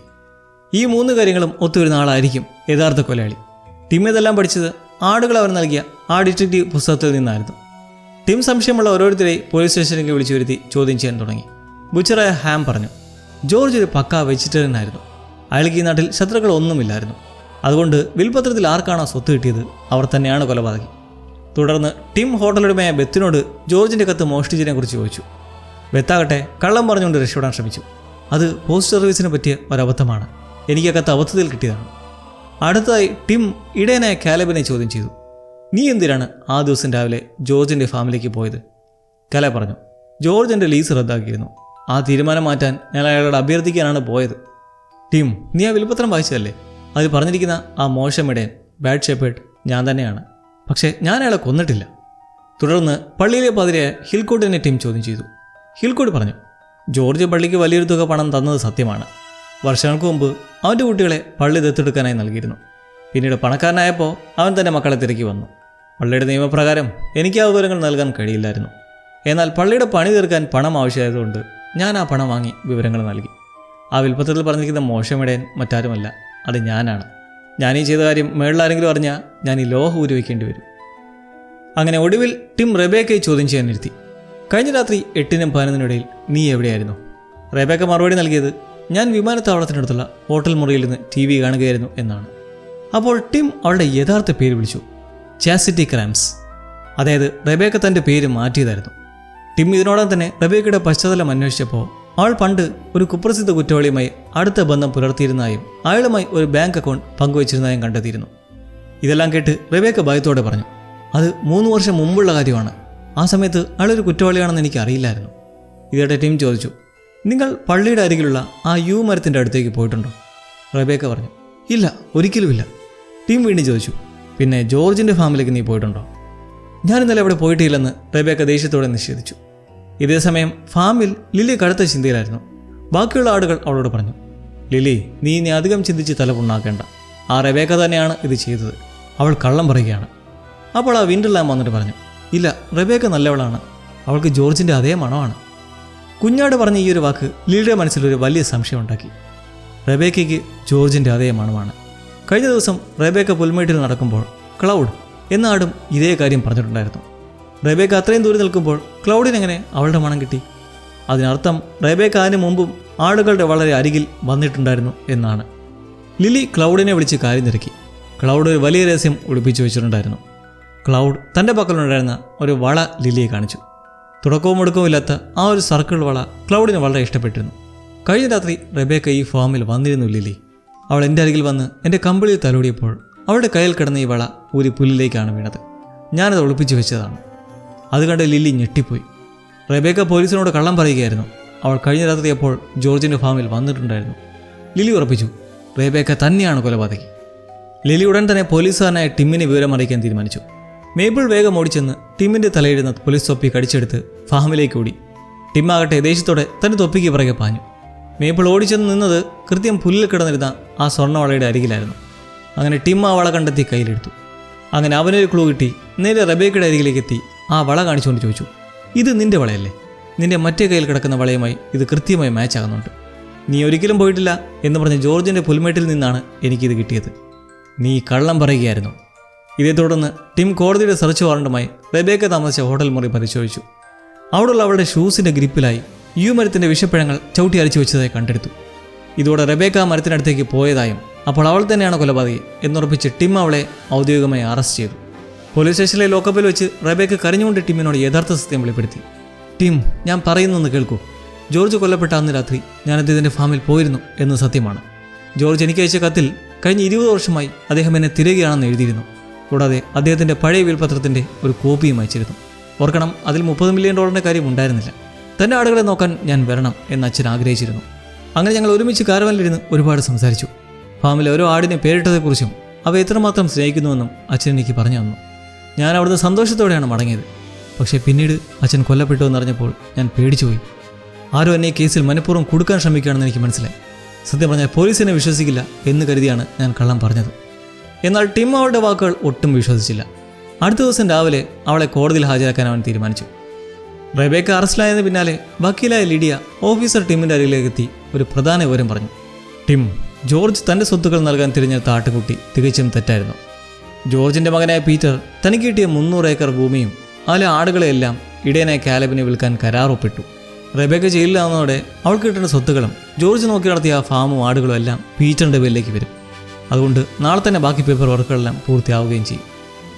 [SPEAKER 1] ഈ 3 കാര്യങ്ങളും ഒത്തുവരുന്ന ആളായിരിക്കും യഥാർത്ഥ കൊലയാളി. ടിം ഇതെല്ലാം പഠിച്ചത് ആടുകൾ അവർ നൽകിയ ആ ഡിറ്റക്റ്റീവ് പുസ്തകത്തിൽ നിന്നായിരുന്നു. ടിം സംശയമുള്ള ഓരോരുത്തരെയും പോലീസ് സ്റ്റേഷനിലേക്ക് വിളിച്ചു വരുത്തി ചോദ്യം ചെയ്യാൻ തുടങ്ങി. ബുച്ചറായ ഹാം പറഞ്ഞു, ജോർജ് ഒരു പക്കാ വെജിറ്റേറിയൻ ആയിരുന്നു. അയാൾക്ക് ഈ നാട്ടിൽ ശത്രുക്കളൊന്നുമില്ലായിരുന്നു. അതുകൊണ്ട് വിൽപത്രത്തിൽ ആർക്കാണോ സ്വത്ത് കിട്ടിയത് അവർ തന്നെയാണ് കൊലപാതകി. തുടർന്ന് ടിം ഹോട്ടലുടമയായ ബെത്തിനോട് ജോർജിൻ്റെ കത്ത് മോഷ്ടിച്ചതിനെക്കുറിച്ച് ചോദിച്ചു. ബെത്താകട്ടെ കള്ളം പറഞ്ഞുകൊണ്ട് രക്ഷപ്പെടാൻ ശ്രമിച്ചു. അത് പോസ്റ്റ് സർവീസിനെ പറ്റിയ ഒരബദ്ധമാണ്. എനിക്ക് ആ കത്ത് അബദ്ധത്തിൽ കിട്ടിയതാണ്. അടുത്തതായി ടിം ഇടയനായ കാലബിനെ ചോദ്യം ചെയ്തു. നീ എന്തിനാണ് ആ ദിവസം രാവിലെ ജോർജിൻ്റെ ഫാമിലേക്ക് പോയത്? കാലബ് പറഞ്ഞു, ജോർജ് എൻ്റെ ലീസ് റദ്ദാക്കിയിരുന്നു. ആ തീരുമാനം മാറ്റാൻ ഞാൻ അയാളോട് അഭ്യർത്ഥിക്കാനാണ് പോയത്. ടിം, നീ ആ വിൽപത്രം വായിച്ചതല്ലേ? അതിൽ പറഞ്ഞിരിക്കുന്ന ആ മോശം ഇടയൻ, ബാഡ് ഷെപ്പേർഡ്, ഞാൻ തന്നെയാണ്. പക്ഷേ ഞാൻ അയാളെ കൊന്നിട്ടില്ല. തുടർന്ന് പള്ളിയിലെ പാതിരിയായ ഹിൽക്കോട്ടിനെ ടിം ചോദ്യം ചെയ്തു. ഹിൽക്കോട്ട് പറഞ്ഞു, ജോർജ് പള്ളിക്ക് വലിയൊരു തുക പണം തന്നത് സത്യമാണ്. വർഷങ്ങൾക്ക് മുമ്പ് അവൻ്റെ കുട്ടികളെ പള്ളി ദത്തെടുക്കാനായി നൽകിയിരുന്നു. പിന്നീട് പണക്കാരനായപ്പോൾ അവൻ തന്നെ മക്കളെ തിരക്കി വന്നു. പള്ളിയുടെ നിയമപ്രകാരം എനിക്ക് ആ വിവരങ്ങൾ നൽകാൻ കഴിയില്ലായിരുന്നു. എന്നാൽ പള്ളിയുടെ പണി തീർക്കാൻ പണം ആവശ്യമായതുകൊണ്ട് ഞാൻ ആ പണം വാങ്ങി വിവരങ്ങൾ നൽകി. ആ വിൽപ്പത്രത്തിൽ പറഞ്ഞിരിക്കുന്ന മോശമിടയൻ മറ്റാരുമല്ല, അത് ഞാനാണ്. ഞാനീ ചെയ്ത കാര്യം മേളിലാരെങ്കിലും അറിഞ്ഞാൽ ഞാൻ ഈ ലോഹം ഊരിവെക്കേണ്ടി വരും. അങ്ങനെ ഒടുവിൽ ടിം റെബേക്കയെ ചോദ്യം ചെയ്യാനിരുത്തി. കഴിഞ്ഞ രാത്രി 8-നും 11-നും നീ എവിടെയായിരുന്നു? റെബേക്ക മറുപടി നൽകിയത്, ഞാൻ വിമാനത്താവളത്തിനടുത്തുള്ള ഹോട്ടൽ മുറിയിൽ നിന്ന് TV കാണുകയായിരുന്നു എന്നാണ്. അപ്പോൾ ടിം അവളുടെ യഥാർത്ഥ പേര് വിളിച്ചു, ചാസിറ്റി ക്രൈംസ്. അതായത് റെബേക്ക തൻ്റെ പേര് മാറ്റിയതായിരുന്നു. ടിം ഇതിനോടകം തന്നെ റെബേക്കയുടെ പശ്ചാത്തലം അന്വേഷിച്ചപ്പോൾ അവൾ പണ്ട് ഒരു കുപ്രസിദ്ധ കുറ്റവാളിയുമായി അടുത്ത ബന്ധം പുലർത്തിയിരുന്നതായും അയാളുമായി ഒരു ബാങ്ക് അക്കൗണ്ട് പങ്കുവച്ചിരുന്നതായും കണ്ടെത്തിയിരുന്നു. ഇതെല്ലാം കേട്ട് റെബേക്ക ഭയത്തോടെ പറഞ്ഞു, അത് 3 വർഷം മുമ്പുള്ള കാര്യമാണ്. ആ സമയത്ത് അയാളൊരു കുറ്റവാളിയാണെന്ന് എനിക്ക് അറിയില്ലായിരുന്നു. ഇതോടെ ടിം ചോദിച്ചു, നിങ്ങൾ പള്ളിയുടെ അരികിലുള്ള ആ യൂ മരത്തിൻ്റെ അടുത്തേക്ക് പോയിട്ടുണ്ടോ? റെബേക്ക പറഞ്ഞു, ഇല്ല, ഒരിക്കലുമില്ല. ടിം വീണ്ടും ചോദിച്ചു, പിന്നെ ജോർജിൻ്റെ ഫാമിലേക്ക് നീ പോയിട്ടുണ്ടോ? ഞാൻ ഇന്നലെ അവിടെ പോയിട്ടില്ലെന്ന് റെബേക്ക ദേഷ്യത്തോടെ നിഷേധിച്ചു. ഇതേസമയം ഫാമിൽ ലില്ലി കടുത്ത ചിന്തയിലായിരുന്നു. ബാക്കിയുള്ള ആടുകൾ അവളോട് പറഞ്ഞു, ലില്ലി, നീ ഇനി അധികം ചിന്തിച്ച് തലപുണ്ണാക്കേണ്ട. ആ റെബേക്ക തന്നെയാണ് ഇത് ചെയ്തത്. അവൾ കള്ളം പറയുകയാണ്. അപ്പോൾ ആ വിൻഡർ ലാം വന്നിട്ട് പറഞ്ഞു, ഇല്ല, റെബേക്ക നല്ലവളാണ്. അവൾക്ക് ജോർജിൻ്റെ അതേ മണമാണ്. കുഞ്ഞാട് പറഞ്ഞ ഈ ഒരു വാക്ക് ലില്ലിയുടെ മനസ്സിലൊരു വലിയ സംശയം ഉണ്ടാക്കി. റെബേക്കയ്ക്ക് ജോർജിൻ്റെ അതേ മണമാണ്. കഴിഞ്ഞ ദിവസം റെബേക്ക പുൽമേട്ടിൽ നടക്കുമ്പോൾ ക്ലൗഡ് എന്ന ആടും ഇതേ കാര്യം പറഞ്ഞിട്ടുണ്ടായിരുന്നു. റെബേക്ക അത്രയും ദൂരെ നിൽക്കുമ്പോൾ ക്ലൗഡിനെങ്ങനെ അവളുടെ മണം കിട്ടി? അതിനർത്ഥം റെബേക്ക അതിന് മുമ്പും ആടുകളുടെ വളരെ അരികിൽ വന്നിട്ടുണ്ടായിരുന്നു എന്നാണ്. ലിലി ക്ലൗഡിനെ വിളിച്ച് കാര്യം തിരക്കി. ക്ലൗഡ് ഒരു വലിയ രഹസ്യം ഒളിപ്പിച്ചു വെച്ചിട്ടുണ്ടായിരുന്നു. ക്ലൗഡ് തൻ്റെ പക്കലുണ്ടായിരുന്ന ഒരു വള ലിലിയെ കാണിച്ചു. തുടക്കവും ഒടുക്കവും ഇല്ലാത്ത ആ ഒരു സർക്കിൾ വള ക്ലൗഡിന് വളരെ ഇഷ്ടപ്പെട്ടിരുന്നു. കഴിഞ്ഞ രാത്രി റെബേക്ക ഈ ഫാമിൽ വന്നിരുന്നു ലിലി. അവൾ എൻ്റെ അരികിൽ വന്ന് എൻ്റെ കമ്പിളിയിൽ തലോടിയപ്പോൾ അവളുടെ കയ്യിൽ കിടന്ന ഈ വള ഒരു പുല്ലിലേക്കാണ് വീണത്. ഞാനത് ഒളിപ്പിച്ചു വെച്ചതാണ്. അത് കണ്ട് ലിലി ഞെട്ടിപ്പോയി. റെബേക്ക പോലീസിനോട് കള്ളം പറയുകയായിരുന്നു. അവൾ കഴിഞ്ഞ രാത്രി അപ്പോൾ ജോർജിൻ്റെ ഫാമിൽ വന്നിട്ടുണ്ടായിരുന്നു. ലിലി ഉറപ്പിച്ചു, റെബേക്ക തന്നെയാണ് കൊലപാതകി. ലിലി ഉടൻ തന്നെ പോലീസുകാരനായ ടിമ്മിനെ വിവരം അറിയിക്കാൻ തീരുമാനിച്ചു. മേബിൾ വേഗം ഓടിച്ചെന്ന് ടിമ്മിൻ്റെ തലയിടുന്ന പോലീസ് തൊപ്പി കടിച്ചെടുത്ത് ഫാമിലേക്ക് ഓടി. ടിമ്മാകട്ടെ ദേഷ്യത്തോടെ തൻ്റെ തൊപ്പിക്ക് പിറകെ പാഞ്ഞു. മേബിൾ ഓടിച്ചെന്ന് നിന്നത് കൃത്യം പുല്ലിൽ കിടന്നിരുന്ന ആ സ്വർണ്ണവളയുടെ അരികിലായിരുന്നു. അങ്ങനെ ടിം ആ വള കണ്ടെത്തി കയ്യിലെടുത്തു. അങ്ങനെ അവനൊരു ക്ലൂ കിട്ടി. നേരെ റെബേക്കയുടെ അരികിലേക്ക് എത്തി ആ വള കാണിച്ചുകൊണ്ട് ചോദിച്ചു, ഇത് നിൻ്റെ വളയല്ലേ? നിൻ്റെ മറ്റേ കയ്യിൽ കിടക്കുന്ന വളയുമായി ഇത് കൃത്യമായി മാച്ച് ആകുന്നുണ്ട്. നീ ഒരിക്കലും പോയിട്ടില്ല എന്ന് പറഞ്ഞ് ജോർജിൻ്റെ പുൽമേട്ടിൽ നിന്നാണ് എനിക്കിത് കിട്ടിയത്. നീ കള്ളം പറയുകയായിരുന്നു. ഇതേ തുടർന്ന് ടിം കോടതിയുടെ സെർച്ച് വാറണ്ടുമായി റെബേക്ക താമസിച്ച ഹോട്ടൽ മുറി പരിശോധിച്ചു. അവിടെയുള്ള അവളുടെ ഷൂസിൻ്റെ ഗ്രിപ്പിലായി മരത്തിൻ്റെ വിഷപ്പഴങ്ങൾ ചവിട്ടി അരിച്ചു വെച്ചതായി കണ്ടെടുത്തു. ഇതോടെ റെബേക്ക മരത്തിനടുത്തേക്ക് പോയതായും അപ്പോൾ അവൾ തന്നെയാണ് കൊലപാതകി എന്നുറപ്പിച്ച് ടിം അവളെ ഔദ്യോഗികമായി അറസ്റ്റ് ചെയ്തു. പോലീസ് സ്റ്റേഷനിലെ ലോക്കപ്പിൽ വെച്ച് റെബേക്ക കരഞ്ഞുകൊണ്ട് ടിമ്മിനോട് യഥാർത്ഥ സത്യം വെളിപ്പെടുത്തി. ടിം, ഞാൻ പറയുന്നൊന്ന് കേൾക്കൂ. ജോർജ് കൊല്ലപ്പെട്ട അന്ന് രാത്രി ഞാൻ അദ്ദേഹത്തിൻ്റെ ഫാമിൽ പോയിരുന്നു എന്ന് സത്യമാണ്. ജോർജ് എനിക്ക് അയച്ച കത്തിൽ കഴിഞ്ഞ 20 വർഷമായി അദ്ദേഹം എന്നെ തിരയുകയാണെന്ന് എഴുതിയിരുന്നു. കൂടാതെ അദ്ദേഹത്തിൻ്റെ പഴയ വിൽപത്രത്തിൻ്റെ ഒരു കോപ്പിയും അയച്ചിരുന്നു. ഓർക്കണം, അതിൽ $30 മില്യൺ കാര്യം ഉണ്ടായിരുന്നില്ല. തൻ്റെ ആടുകളെ നോക്കാൻ ഞാൻ വരണം എന്ന് അച്ഛൻ ആഗ്രഹിച്ചിരുന്നു. അങ്ങനെ ഞങ്ങൾ ഒരുമിച്ച് കാരവനിലിരുന്ന് ഒരുപാട് സംസാരിച്ചു. ഫാമിലെ ഓരോ ആടിനെ പേരിട്ടതെക്കുറിച്ചും അവ എത്രമാത്രം സ്നേഹിക്കുന്നുവെന്നും അച്ഛൻ എനിക്ക് പറഞ്ഞു തന്നു. ഞാൻ അവിടുന്ന് സന്തോഷത്തോടെയാണ് മടങ്ങിയത്. പക്ഷേ പിന്നീട് അച്ഛൻ കൊല്ലപ്പെട്ടു എന്നറിഞ്ഞപ്പോൾ ഞാൻ പേടിച്ചുപോയി. ആരോ എന്നെ കേസിൽ മനഃപൂർവ്വം കൊടുക്കാൻ ശ്രമിക്കുകയാണെന്ന് എനിക്ക് മനസ്സിലായി. സത്യം പറഞ്ഞാൽ പോലീസിനെ വിശ്വസിക്കില്ല എന്ന് കരുതിയാണ് ഞാൻ കള്ളം പറഞ്ഞത്. എന്നാൽ ടിം അവളുടെ വാക്കുകൾ ഒട്ടും വിശ്വസിച്ചില്ല. അടുത്ത ദിവസം രാവിലെ അവളെ കോടതിയിൽ ഹാജരാക്കാൻ അവൻ തീരുമാനിച്ചു. റെബേക്ക അറസ്റ്റിലായതിന് പിന്നാലെ വക്കീലായ ലിഡിയ ഓഫീസർ ടിമ്മിൻ്റെ അരികിലേക്ക് എത്തി ഒരു പ്രധാന വിവരം പറഞ്ഞു. ടിം, ജോർജ് തൻ്റെ സ്വത്തുക്കൾ നൽകാൻ തിരഞ്ഞെടുത്ത ആട്ടുകുട്ടി തികച്ചും തെറ്റായിരുന്നു. ജോർജിൻ്റെ മകനായ പീറ്റർ തനിക്ക് കിട്ടിയ 300 ഏക്കർ ഭൂമിയും അതിലെ ആടുകളെയെല്ലാം ഇടയനായ കാലബിനെ വിൽക്കാൻ കരാറൊപ്പിട്ടു. റെബേക്ക ജയിലിലാവുന്നതോടെ അവൾക്ക് കിട്ടുന്ന സ്വത്തുക്കളും ജോർജ് നോക്കി നടത്തിയ ആ ഫാമും ആടുകളും എല്ലാം പീറ്ററിൻ്റെ പേരിലേക്ക് വരും. അതുകൊണ്ട് നാളെ തന്നെ ബാക്കി പേപ്പർ വർക്കുകളെല്ലാം പൂർത്തിയാവുകയും ചെയ്യും.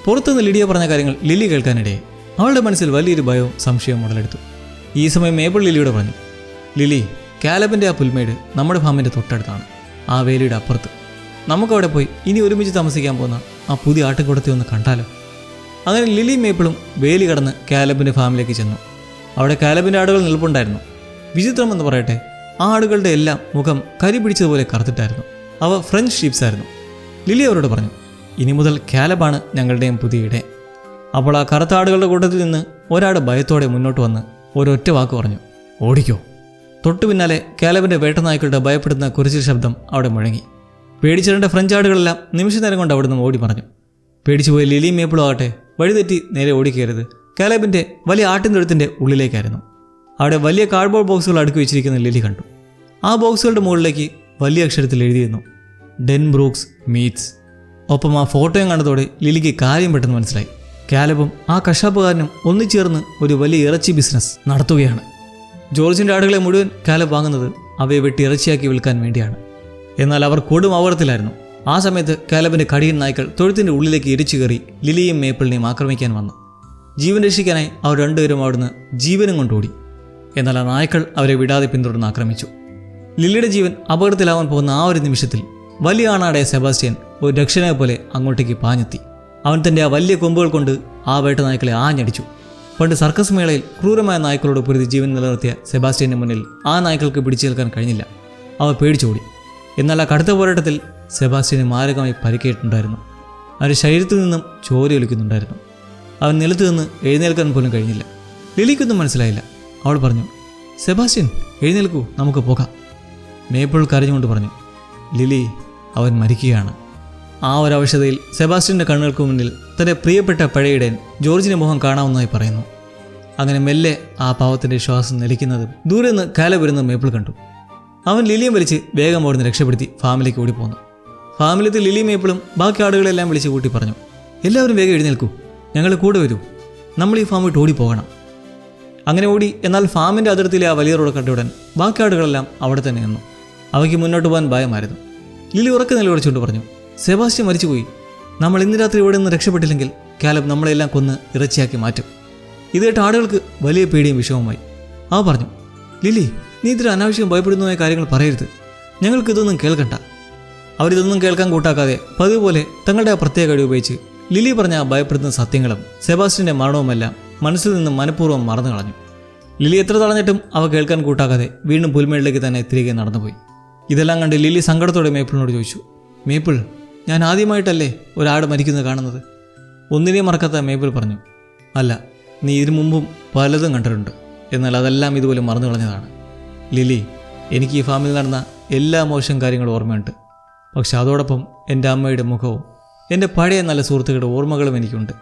[SPEAKER 1] പുറത്തുനിന്ന് ലിഡിയ പറഞ്ഞ കാര്യങ്ങൾ ലിലി കേൾക്കാനിടയെ അവളുടെ മനസ്സിൽ വലിയൊരു ഭയവും സംശയവും ഉടലെടുത്തു. ഈ സമയം മേബിൾ ലിലിയോട് പറഞ്ഞു, ലിലി, കാലബിൻ്റെ ആ പുൽമേട് നമ്മുടെ ഫാമിൻ്റെ തൊട്ടടുത്താണ്, ആ വേലിയുടെ അപ്പുറത്ത്. നമുക്കവിടെ പോയി ഇനി ഒരുമിച്ച് താമസിക്കാൻ പോകുന്ന ആ പുതിയ ആട്ടുകൂടത്തെ ഒന്ന് കണ്ടാലോ? അങ്ങനെ ലിലി മേപ്പിളും വേലി കടന്ന് കാലബിൻ്റെ ഫാമിലേക്ക് ചെന്നു. അവിടെ കാലബിൻ്റെ ആടുകൾ നിൽപ്പുണ്ടായിരുന്നു. വിചിത്രമെന്ന് പറയട്ടെ, ആ ആടുകളുടെ എല്ലാം മുഖം കരി പിടിച്ചതുപോലെ കറുത്തിട്ടായിരുന്നു. അവ ഫ്രഞ്ച് ഷീപ്സ് ആയിരുന്നു. ലിലി അവരോട് പറഞ്ഞു, ഇനി മുതൽ കാലബാണ് ഞങ്ങളുടെയും പുതിയ ഇടയൻ. അപ്പോൾ ആ കറുത്ത ആടുകളുടെ കൂട്ടത്തിൽ നിന്ന് ഒരാട് ഭയത്തോടെ മുന്നോട്ട് വന്ന് ഒരൊറ്റ വാക്ക് പറഞ്ഞു, ഓടിക്കോ. തൊട്ടു പിന്നാലെ കാലബിൻ്റെ വേട്ടനായ്ക്കളുടെ ഭയപ്പെടുന്ന കുരിശിൽ ശബ്ദം അവിടെ മുഴങ്ങി. പേടിച്ചിരണ്ട ഫ്രഞ്ച് ആടുകളെല്ലാം നിമിഷനേരം കൊണ്ട് അവിടുന്ന് ഓടി പറഞ്ഞു. പേടിച്ചുപോയി ലിലിയും മേപ്പിളും ആകട്ടെ വഴിതെറ്റി നേരെ ഓടിക്കയറിയത് കാലബിൻ്റെ വലിയ ആട്ടിൻതൊഴുത്തിൻ്റെ ഉള്ളിലേക്കായിരുന്നു. അവിടെ വലിയ കാർഡ്ബോർഡ് ബോക്സുകൾ അടുക്കി വെച്ചിരിക്കുന്ന ലിലി കണ്ടു. ആ ബോക്സുകളുടെ മുകളിലേക്ക് വലിയ അക്ഷരത്തിൽ എഴുതിയിരുന്നു, ഡെൻബ്രൂക്സ് മീറ്റ്സ്. ഒപ്പം ആ ഫോട്ടോയും കണ്ടതോടെ ലിലിക്ക് കാര്യം പെട്ടെന്ന് മനസ്സിലായി. കാലബും ആ കശാപ്പുകാരനും ഒന്നിച്ചേർന്ന് ഒരു വലിയ ഇറച്ചി ബിസിനസ് നടത്തുകയാണ്. ജോർജിൻ്റെ ആടുകളെ മുഴുവൻ കാലബ് വാങ്ങുന്നത് അവയെ വെട്ടി ഇറച്ചിയാക്കി വിൽക്കാൻ വേണ്ടിയാണ്. എന്നാൽ അവർ കൊടും അപകടത്തിലായിരുന്നു. ആ സമയത്ത് കാലബിൻ്റെ കടിയൻ നായ്ക്കൾ തൊഴുത്തിൻ്റെ ഉള്ളിലേക്ക് ഇരിച്ചു കയറി ലിലിയും മേപ്പിളിനെയും ആക്രമിക്കാൻ വന്നു. ജീവൻ രക്ഷിക്കാനായി അവർ രണ്ടുപേരും അവിടുന്ന് ജീവനും കൊണ്ടോടി. എന്നാൽ ആ നായ്ക്കൾ അവരെ വിടാതെ പിന്തുടർന്ന് ആക്രമിച്ചു. ലിലിയുടെ ജീവൻ അപകടത്തിലാവാൻ പോകുന്ന ആ ഒരു നിമിഷത്തിൽ വലിയ ആണാടായ സെബാസ്റ്റ്യൻ ഒരു രക്ഷകനെ പോലെ അങ്ങോട്ടേക്ക് പാഞ്ഞെത്തി. അവൻ തൻ്റെ ആ വലിയ കൊമ്പുകൾ കൊണ്ട് ആ വേട്ട നായ്ക്കളെ ആഞ്ഞടിച്ചു. പണ്ട് സർക്കസ് മേളയിൽ ക്രൂരമായ നായ്ക്കളോട് പൊരുതി ജീവൻ നിലനിർത്തിയ സെബാസ്റ്റ്യൻ്റെ മുന്നിൽ ആ നായ്ക്കൾക്ക് പിടിച്ചു നിൽക്കാൻ കഴിഞ്ഞില്ല. അവ പേടിച്ചോടി. എന്നാൽ ആ കടുത്ത പോരാട്ടത്തിൽ സെബാസ്റ്റ്യന് മാരകമായി പരിക്കേറ്റിട്ടുണ്ടായിരുന്നു. അവൻ്റെ ശരീരത്തിൽ നിന്നും ചോരയൊലിക്കുന്നുണ്ടായിരുന്നു. അവൻ നിലത്ത് നിന്ന് എഴുന്നേൽക്കാൻ പോലും കഴിഞ്ഞില്ല. ലിലിക്കൊന്നും മനസ്സിലായില്ല. അവൾ പറഞ്ഞു, സെബാസ്റ്റ്യൻ, എഴുന്നേൽക്കൂ, നമുക്ക് പോകാം. മേപ്പിൾ കരഞ്ഞുകൊണ്ട് പറഞ്ഞു, ലിലി, അവൻ മരിക്കുകയാണ്. ആ ഒരവശതയിൽ സെബാസ്റ്റ്യൻ്റെ കണ്ണുകൾക്ക് മുന്നിൽ തൻ്റെ പ്രിയപ്പെട്ട പഴയിടയൻ ജോർജിൻ്റെ മുഖം കാണാവുന്നതായി പറയുന്നു. അങ്ങനെ മെല്ലെ ആ പാവത്തിൻ്റെ ശ്വാസം നിലയ്ക്കുന്നതും ദൂരെ നിന്ന് കാലബ് വരുന്ന മേപ്പിൾ കണ്ടു. അവൻ ലിലിയും വലിച്ച് വേഗം ഓടുന്ന് രക്ഷപ്പെടുത്തി ഫാമിലേക്ക് ഓടിപ്പോന്നു. ഫാമിലെത്തി ലിലി മേപ്പിളും ബാക്കി ആടുകളെല്ലാം വിളിച്ച് കൂട്ടി പറഞ്ഞു, എല്ലാവരും വേഗം എഴുന്നേൽക്കൂ, ഞങ്ങൾ കൂടെ വരൂ, നമ്മൾ ഈ ഫാം വിട്ട് ഓടിപ്പോകണം. അങ്ങനെ ഓടി. എന്നാൽ ഫാമിൻ്റെ അതിർത്തിയിലെ ആ വലിയ റോഡ് കണ്ടയുടൻ ബാക്കി ആടുകളെല്ലാം അവിടെ തന്നെ നിന്നു. അവയ്ക്ക് മുന്നോട്ട് പോകാൻ ഭയമായിരുന്നു. ലിലി ഉറക്കെ നിലവിളിച്ചുകൊണ്ട് പറഞ്ഞു, സെബാസ്റ്റ്യൻ മരിച്ചുപോയി. നമ്മൾ ഇന്ന് രാത്രി ഇവിടെ നിന്ന് രക്ഷപ്പെട്ടില്ലെങ്കിൽ കാലബ് നമ്മളെല്ലാം കൊന്ന് ഇറച്ചിയാക്കി മാറ്റും. ഇത് കേട്ട ആളുകൾക്ക് വലിയ പേടിയും വിഷമവുമായി. അവ പറഞ്ഞു, ലിലി, നീ ഇത്ര അനാവശ്യം ഭയപ്പെടുന്നതായ കാര്യങ്ങൾ പറയരുത്. ഞങ്ങൾക്കിതൊന്നും കേൾക്കണ്ട. അവരിതൊന്നും കേൾക്കാൻ കൂട്ടാക്കാതെ പതിവ് പോലെ തങ്ങളുടെ ആ പ്രത്യേക കഴിവ് ഉപയോഗിച്ച് ലിലി പറഞ്ഞ ആ ഭയപ്പെടുന്ന സത്യങ്ങളും സെബാസ്റ്റ്യൻ്റെ മരണവുമെല്ലാം മനസ്സിൽ നിന്നും മനഃപൂർവ്വം മറന്നു കളഞ്ഞു. ലിലി എത്ര തടഞ്ഞിട്ടും അവ കേൾക്കാൻ കൂട്ടാക്കാതെ വീണ്ടും പുൽമേളിലേക്ക് തന്നെ തിരികെ നടന്നുപോയി. ഇതെല്ലാം കണ്ട് ലിലി സങ്കടത്തോടെ മേപ്പിളിനോട് ചോദിച്ചു, മേപ്പിൾ, ഞാൻ ആദ്യമായിട്ടല്ലേ ഒരാട് മരിക്കുന്നത് കാണുന്നത്? ഒന്നിനെയും മറക്കാത്ത മേപ്പിൾ പറഞ്ഞു, അല്ല, നീ ഇതിനു മുമ്പും പലതും കണ്ടിട്ടുണ്ട്. എന്നാൽ അതെല്ലാം ഇതുപോലെ മറന്നു കളഞ്ഞതാണ്. ലിലി, എനിക്ക് ഈ ഫാമിൽ നടന്ന എല്ലാ മോശം കാര്യങ്ങളും ഓർമ്മയുണ്ട്. പക്ഷെ അതോടൊപ്പം എൻ്റെ അമ്മയുടെ മുഖവും എൻ്റെ പഴയ നല്ല സുഹൃത്തുക്കളുടെ ഓർമ്മകളും എനിക്കുണ്ട്.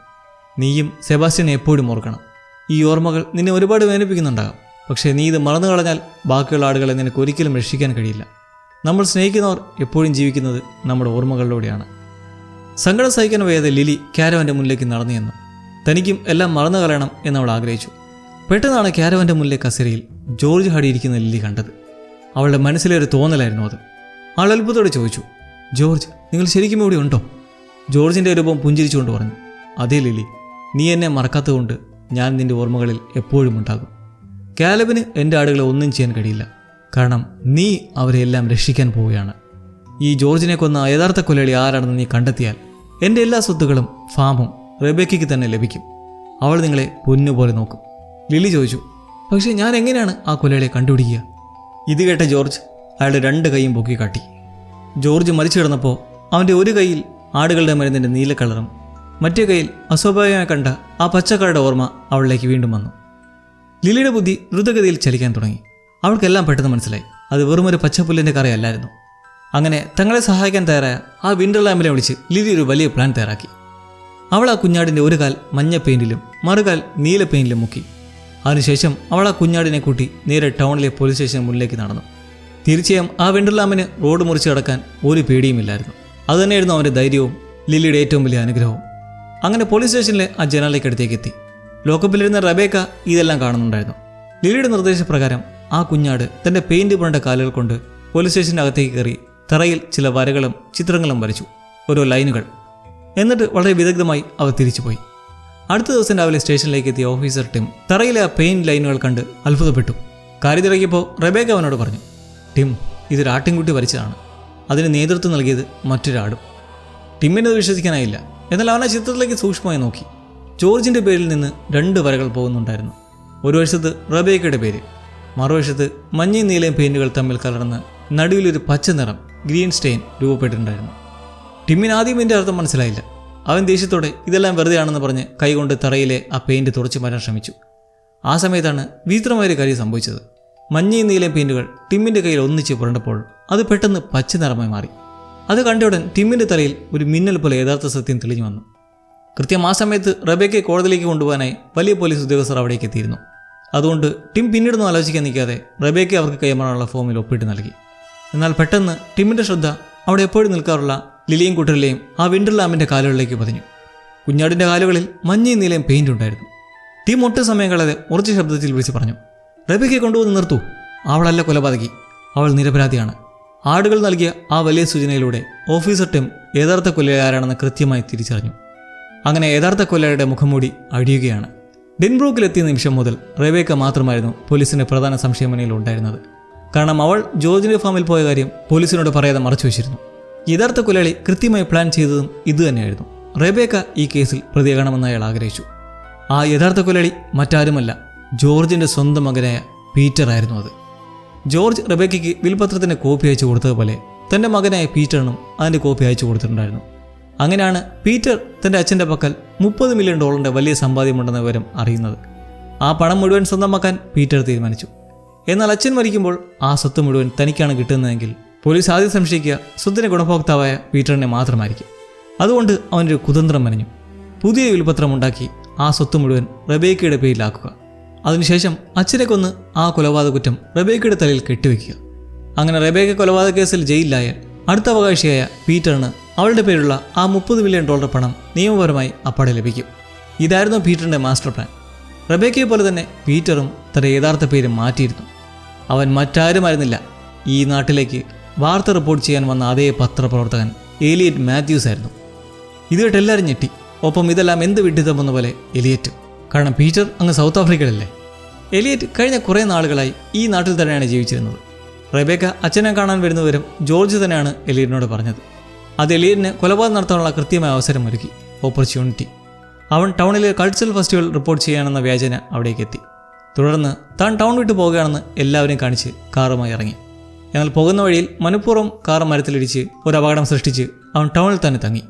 [SPEAKER 1] നീയും സെബാസ്റ്റ്യനെ എപ്പോഴും ഓർക്കണം. ഈ ഓർമ്മകൾ നിന്നെ ഒരുപാട് വേദനിപ്പിക്കുന്നുണ്ടാകാം. പക്ഷേ നീ ഇത് മറന്നു കളഞ്ഞാൽ ബാക്കിയുള്ള ആളുകളെ നിനക്ക് ഒരിക്കലും രക്ഷിക്കാൻ കഴിയില്ല. നമ്മൾ സ്നേഹിക്കുന്നവർ എപ്പോഴും ജീവിക്കുന്നത് നമ്മുടെ ഓർമ്മകളിലൂടെയാണ്. സങ്കടം സഹിക്കാൻ വയ്യാതെ ലിലി ക്യാരവൻ്റെ മുന്നിലേക്ക് നടന്നു ചെന്നു. തനിക്കും എല്ലാം മറന്നു കളയണം എന്നവൾ ആഗ്രഹിച്ചു. പെട്ടെന്നാണ് ക്യാരവൻ്റെ മുന്നിലെ കസേരയിൽ ജോർജ് ഹടിയിരിക്കുന്ന ലിലി കണ്ടത്. അവളുടെ മനസ്സിലെ ഒരു തോന്നലായിരുന്നു അത്. ആൾ അത്ഭുതത്തോടെ ചോദിച്ചു, ജോർജ്, നിങ്ങൾ ശരിക്കും ഇവിടെ ഉണ്ടോ? ജോർജിൻ്റെ രൂപം പുഞ്ചിരിച്ചുകൊണ്ട് പറഞ്ഞു, അതേ ലിലി, നീ എന്നെ മറക്കാത്തതുകൊണ്ട് ഞാൻ നിൻ്റെ ഓർമ്മകളിൽ എപ്പോഴും ഉണ്ടാകും. കാലബിന് എൻ്റെ ആടുകളെ ഒന്നും ചെയ്യാൻ കഴിയില്ല. കാരണം നീ അവരെ എല്ലാം രക്ഷിക്കാൻ പോവുകയാണ്. ഈ ജോർജിനെ കൊന്ന യഥാർത്ഥ കൊലയാളി ആരാണെന്ന് നീ കണ്ടെത്തിയാൽ എൻ്റെ എല്ലാ സ്വത്തുക്കളും ഫാമും റെബേക്കയ്ക്ക് തന്നെ ലഭിക്കും. അവൾ നിങ്ങളെ പൊന്നുപോലെ നോക്കും. ലിലി ചോദിച്ചു, പക്ഷേ ഞാൻ എങ്ങനെയാണ് ആ കൊലയാളിയെ കണ്ടുപിടിക്കുക? ഇത് കേട്ട ജോർജ് അയാളുടെ 2 കൈയും പൊക്കി കാട്ടി. ജോർജ് മരിച്ചു കിടന്നപ്പോൾ അവൻ്റെ ഒരു കൈയിൽ ആടുകളുടെ മരുന്നിൻ്റെ നീല കളറും മറ്റേ കൈയിൽ അസ്വാഭാവികമായി കണ്ട ആ പച്ചക്കറിയുടെ ഓർമ്മ അവളിലേക്ക് വീണ്ടും വന്നു. ലിലിയുടെ ബുദ്ധി ദ്രുതഗതിയിൽ ചലിക്കാൻ തുടങ്ങി. അവൾക്കെല്ലാം പെട്ടെന്ന് മനസ്സിലായി, അത് വെറുമൊരു പച്ചപ്പുല്ലിൻ്റെ കറയല്ലായിരുന്നു. അങ്ങനെ തങ്ങളെ സഹായിക്കാൻ തയ്യാറായ ആ വിൻഡർ ലാമ്പിനെ വിളിച്ച് ലിലി ഒരു വലിയ പ്ലാൻ തയ്യാറാക്കി. അവൾ ആ കുഞ്ഞാടിൻ്റെ ഒരു കാൽ മഞ്ഞ പെയിൻറ്റിലും മറുകാൽ നീല പെയിൻറ്റിലും മുക്കി. അതിനുശേഷം അവൾ ആ കുഞ്ഞാടിനെ കൂട്ടി നേരെ ടൗണിലെ പോലീസ് സ്റ്റേഷന് മുന്നിലേക്ക് നടന്നു. തീർച്ചയായും ആ വിൻഡർ ലാമ്പിന് റോഡ് മുറിച്ച് കടക്കാൻ ഒരു പേടിയുമില്ലായിരുന്നു. അതുതന്നെയായിരുന്നു അവൻ്റെ ധൈര്യവും ലിലിയുടെ ഏറ്റവും വലിയ അനുഗ്രഹവും. അങ്ങനെ പോലീസ് സ്റ്റേഷനിലെ ആ ജനാലയ്ക്കടുത്തേക്ക് എത്തി. ലോക്കപ്പിലിരുന്ന റബേക്ക ഇതെല്ലാം കാണുന്നുണ്ടായിരുന്നു. ലിലിയുടെ നിർദ്ദേശപ്രകാരം ആ കുഞ്ഞാട് തൻ്റെ പെയിൻറ് പുരണ്ട കാലുകൾ കൊണ്ട് പോലീസ് സ്റ്റേഷൻ്റെ അകത്തേക്ക് കയറി തറയിൽ ചില വരകളും ചിത്രങ്ങളും വരച്ചു, ഓരോ ലൈനുകൾ. എന്നിട്ട് വളരെ വിദഗ്ധമായി അവർ തിരിച്ചുപോയി. അടുത്ത ദിവസം രാവിലെ സ്റ്റേഷനിലേക്ക് എത്തിയ ഓഫീസർ ടിം തറയിലെ ആ പെയിൻറ് ലൈനുകൾ കണ്ട് അത്ഭുതപ്പെട്ടു. കാര്യത്തിറക്കിയപ്പോൾ റബേക്ക അവനോട് പറഞ്ഞു, ടിം, ഇതൊരു ആട്ടിൻകുട്ടി വരച്ചതാണ്. അതിന് നേതൃത്വം നൽകിയത് മറ്റൊരാടും. ടിമ്മിനത് വിശ്വസിക്കാനായില്ല. എന്നാൽ അവൻ ആ ചിത്രത്തിലേക്ക് സൂക്ഷ്മമായി നോക്കി. ജോർജിൻ്റെ പേരിൽ നിന്ന് 2 വരകൾ പോകുന്നുണ്ടായിരുന്നു. ഒരു വശത്ത് റബേക്കയുടെ പേര്, മറുവശത്ത് മഞ്ഞയും നീലയും പെയിൻറ്റുകൾ തമ്മിൽ കലർന്ന് നടുവിലൊരു പച്ച നിറം ഗ്രീൻ സ്റ്റെയിൻ രൂപപ്പെട്ടിട്ടുണ്ടായിരുന്നു. ടിമ്മിന് ആദ്യം ഇതിൻ്റെ അർത്ഥം മനസ്സിലായില്ല. അവൻ ദേഷ്യത്തോടെ ഇതെല്ലാം വെറുതെയാണെന്ന് പറഞ്ഞ് കൈകൊണ്ട് തറയിലെ ആ പെയിൻറ്റ് തുടച്ചു മാറ്റാൻ ശ്രമിച്ചു. ആ സമയത്താണ് വിചിത്രമായൊരു കാര്യം സംഭവിച്ചത്. മഞ്ഞയും നീലയും പെയിൻറ്റുകൾ ടിമ്മിൻ്റെ കയ്യിൽ ഒന്നിച്ച് പുരണ്ടപ്പോൾ അത് പെട്ടെന്ന് പച്ച നിറമായി മാറി. അത് കണ്ടയുടൻ ടിമ്മിൻ്റെ തലയിൽ ഒരു മിന്നൽ പോലെ യഥാർത്ഥ സത്യം തെളിഞ്ഞു വന്നു. കൃത്യം ആ സമയത്ത് റബേക്കയെ കോടതിയിലേക്ക് കൊണ്ടുപോകാനായി വലിയ പോലീസ് ഉദ്യോഗസ്ഥർ അവിടേക്ക് എത്തിയിരുന്നു. അതുകൊണ്ട് ടിം പിന്നീടൊന്നും ആലോചിക്കാൻ നിൽക്കാതെ റബേക്കയെ അവർക്ക് കൈമാറാനുള്ള ഫോമിൽ ഒപ്പിട്ട് നൽകി. എന്നാൽ പെട്ടെന്ന് ടിമ്മിൻ്റെ ശ്രദ്ധ അവിടെ എപ്പോഴും നിൽക്കാറുള്ള ലിലിയും കുട്ടറിലെയും ആ വിൻഡർ ലാമ്പിൻ്റെ കാലുകളിലേക്ക് പതിഞ്ഞു. കുഞ്ഞാടിൻ്റെ കാലുകളിൽ മഞ്ഞയും നീലയും പെയിൻ്റ് ഉണ്ടായിരുന്നു. ടിം ഒട്ടും സമയം കളയാതെ ഉറച്ച ശബ്ദത്തിൽ വിളിച്ച് പറഞ്ഞു, റബേക്കയെ കൊണ്ടുവന്ന് നിർത്തൂ. അവളല്ല കൊലപാതകി, അവൾ നിരപരാധിയാണ്. ആടുകൾ നൽകിയ ആ വലിയ സൂചനയിലൂടെ ഓഫീസർ ടിം യഥാർത്ഥ കൊലയാളി ആരാണെന്ന് കൃത്യമായി തിരിച്ചറിഞ്ഞു. അങ്ങനെ യഥാർത്ഥ കൊലയാളിയുടെ മുഖംമൂടി അഴിയുകയാണ്. ഡെൻബ്രൂക്കിലെത്തിയ നിമിഷം മുതൽ റബേക്ക മാത്രമായിരുന്നു പോലീസിൻ്റെ പ്രധാന സംശയമനയിൽ ഉണ്ടായിരുന്നത്. കാരണം അവൾ ജോർജിൻ്റെ ഫാമിൽ പോയ കാര്യം പോലീസിനോട് പറയാതെ മറച്ചു വെച്ചിരുന്നു. യഥാർത്ഥ കൊലയാളി കൃത്യമായി പ്ലാൻ ചെയ്തതും ഇതുതന്നെയായിരുന്നു. റബേക്ക ഈ കേസിൽ പ്രതിയാകണമെന്ന് അയാൾ ആഗ്രഹിച്ചു. ആ യഥാർത്ഥ കൊലയാളി മറ്റാരുമല്ല, ജോർജിൻ്റെ സ്വന്തം മകനായ പീറ്റർ ആയിരുന്നു അത്. ജോർജ് റബേക്കയ്ക്ക് വിൽപത്രത്തിൻ്റെ കോപ്പി അയച്ചു കൊടുത്തതുപോലെ തൻ്റെ മകനായ പീറ്ററിനും അതിൻ്റെ കോപ്പി അയച്ചു കൊടുത്തിട്ടുണ്ടായിരുന്നു. അങ്ങനെയാണ് പീറ്റർ തൻ്റെ അച്ഛൻ്റെ പക്കൽ $30 മില്യൺ വലിയ സമ്പാദ്യമുണ്ടെന്ന വിവരം അറിയുന്നത്. ആ പണം മുഴുവൻ സ്വന്തമാക്കാൻ പീറ്റർ തീരുമാനിച്ചു. എന്നാൽ അച്ഛൻ മരിക്കുമ്പോൾ ആ സ്വത്ത് മുഴുവൻ തനിക്കാണ് കിട്ടുന്നതെങ്കിൽ പോലീസ് ആദ്യം സംശയിക്കുക സ്വത്തിന് ഗുണഭോക്താവായ പീറ്ററിനെ മാത്രമായിരിക്കും. അതുകൊണ്ട് അവനൊരു കുതന്ത്രം മെനഞ്ഞു. പുതിയ വിൽപത്രം ഉണ്ടാക്കി ആ സ്വത്ത് മുഴുവൻ റബേക്കയുടെ പേരിലാക്കുക. അതിനുശേഷം അച്ഛനെ കൊന്ന് ആ കൊലപാതക കുറ്റം റബേക്കയുടെ തലയിൽ കെട്ടിവെക്കുക. അങ്ങനെ റബേക്ക കൊലപാതക കേസിൽ ജയിലിലായാൽ അടുത്ത അവകാശിയായ പീറ്ററിന് അവളുടെ പേരുള്ള ആ $30 മില്യൺ പണം നിയമപരമായി അപ്പാടെ ലഭിക്കും. ഇതായിരുന്നു പീറ്ററിൻ്റെ മാസ്റ്റർ പ്ലാൻ. റബേക്കയെ പോലെ തന്നെ പീറ്ററും തൻ്റെ യഥാർത്ഥ പേര് മാറ്റിയിരുന്നു. അവൻ മറ്റാരുമായിരുന്നില്ല, ഈ നാട്ടിലേക്ക് വാർത്ത റിപ്പോർട്ട് ചെയ്യാൻ വന്ന അതേ പത്രപ്രവർത്തകൻ എലിയറ്റ് മാത്യൂസ് ആയിരുന്നു. ഇത് കേട്ട് എല്ലാവരും ഞെട്ടി. ഒപ്പം ഇതെല്ലാം എന്ത് വിഡ്ഢിത്തമെന്ന പോലെ എലിയറ്റ്. കാരണം പീറ്റർ അങ്ങ് സൗത്ത് ആഫ്രിക്കയിലല്ലേ. എലിയറ്റ് കഴിഞ്ഞ കുറേ നാളുകളായി ഈ നാട്ടിൽ തന്നെയാണ് ജീവിച്ചിരുന്നത്. റെബേക്ക അച്ഛനെ കാണാൻ വരുന്നവരും ജോർജ് തന്നെയാണ് എലിയറ്റിനോട് പറഞ്ഞത്. അത് എലിയറ്റിന് കൊലപാതകം നടത്താനുള്ള കൃത്യമായ അവസരം ഒരുക്കി. ഓപ്പർച്യൂണിറ്റി. അവൻ ടൗണിലെ കൾച്ചറൽ ഫെസ്റ്റിവൽ റിപ്പോർട്ട് ചെയ്യാനെന്ന വ്യാജന അവിടേക്ക് എത്തി. തുടർന്ന് താൻ ടൗൺ വിട്ടു പോകുകയാണെന്ന് എല്ലാവരെയും കാണിച്ച് കാറുമായി ഇറങ്ങി. എന്നാൽ പോകുന്ന വഴിയിൽ മനഃപൂർവ്വം കാർ മരത്തിലിടിച്ച് ഒരു അപകടം സൃഷ്ടിച്ച് അവൻ ടൗണിൽ തന്നെ തങ്ങി.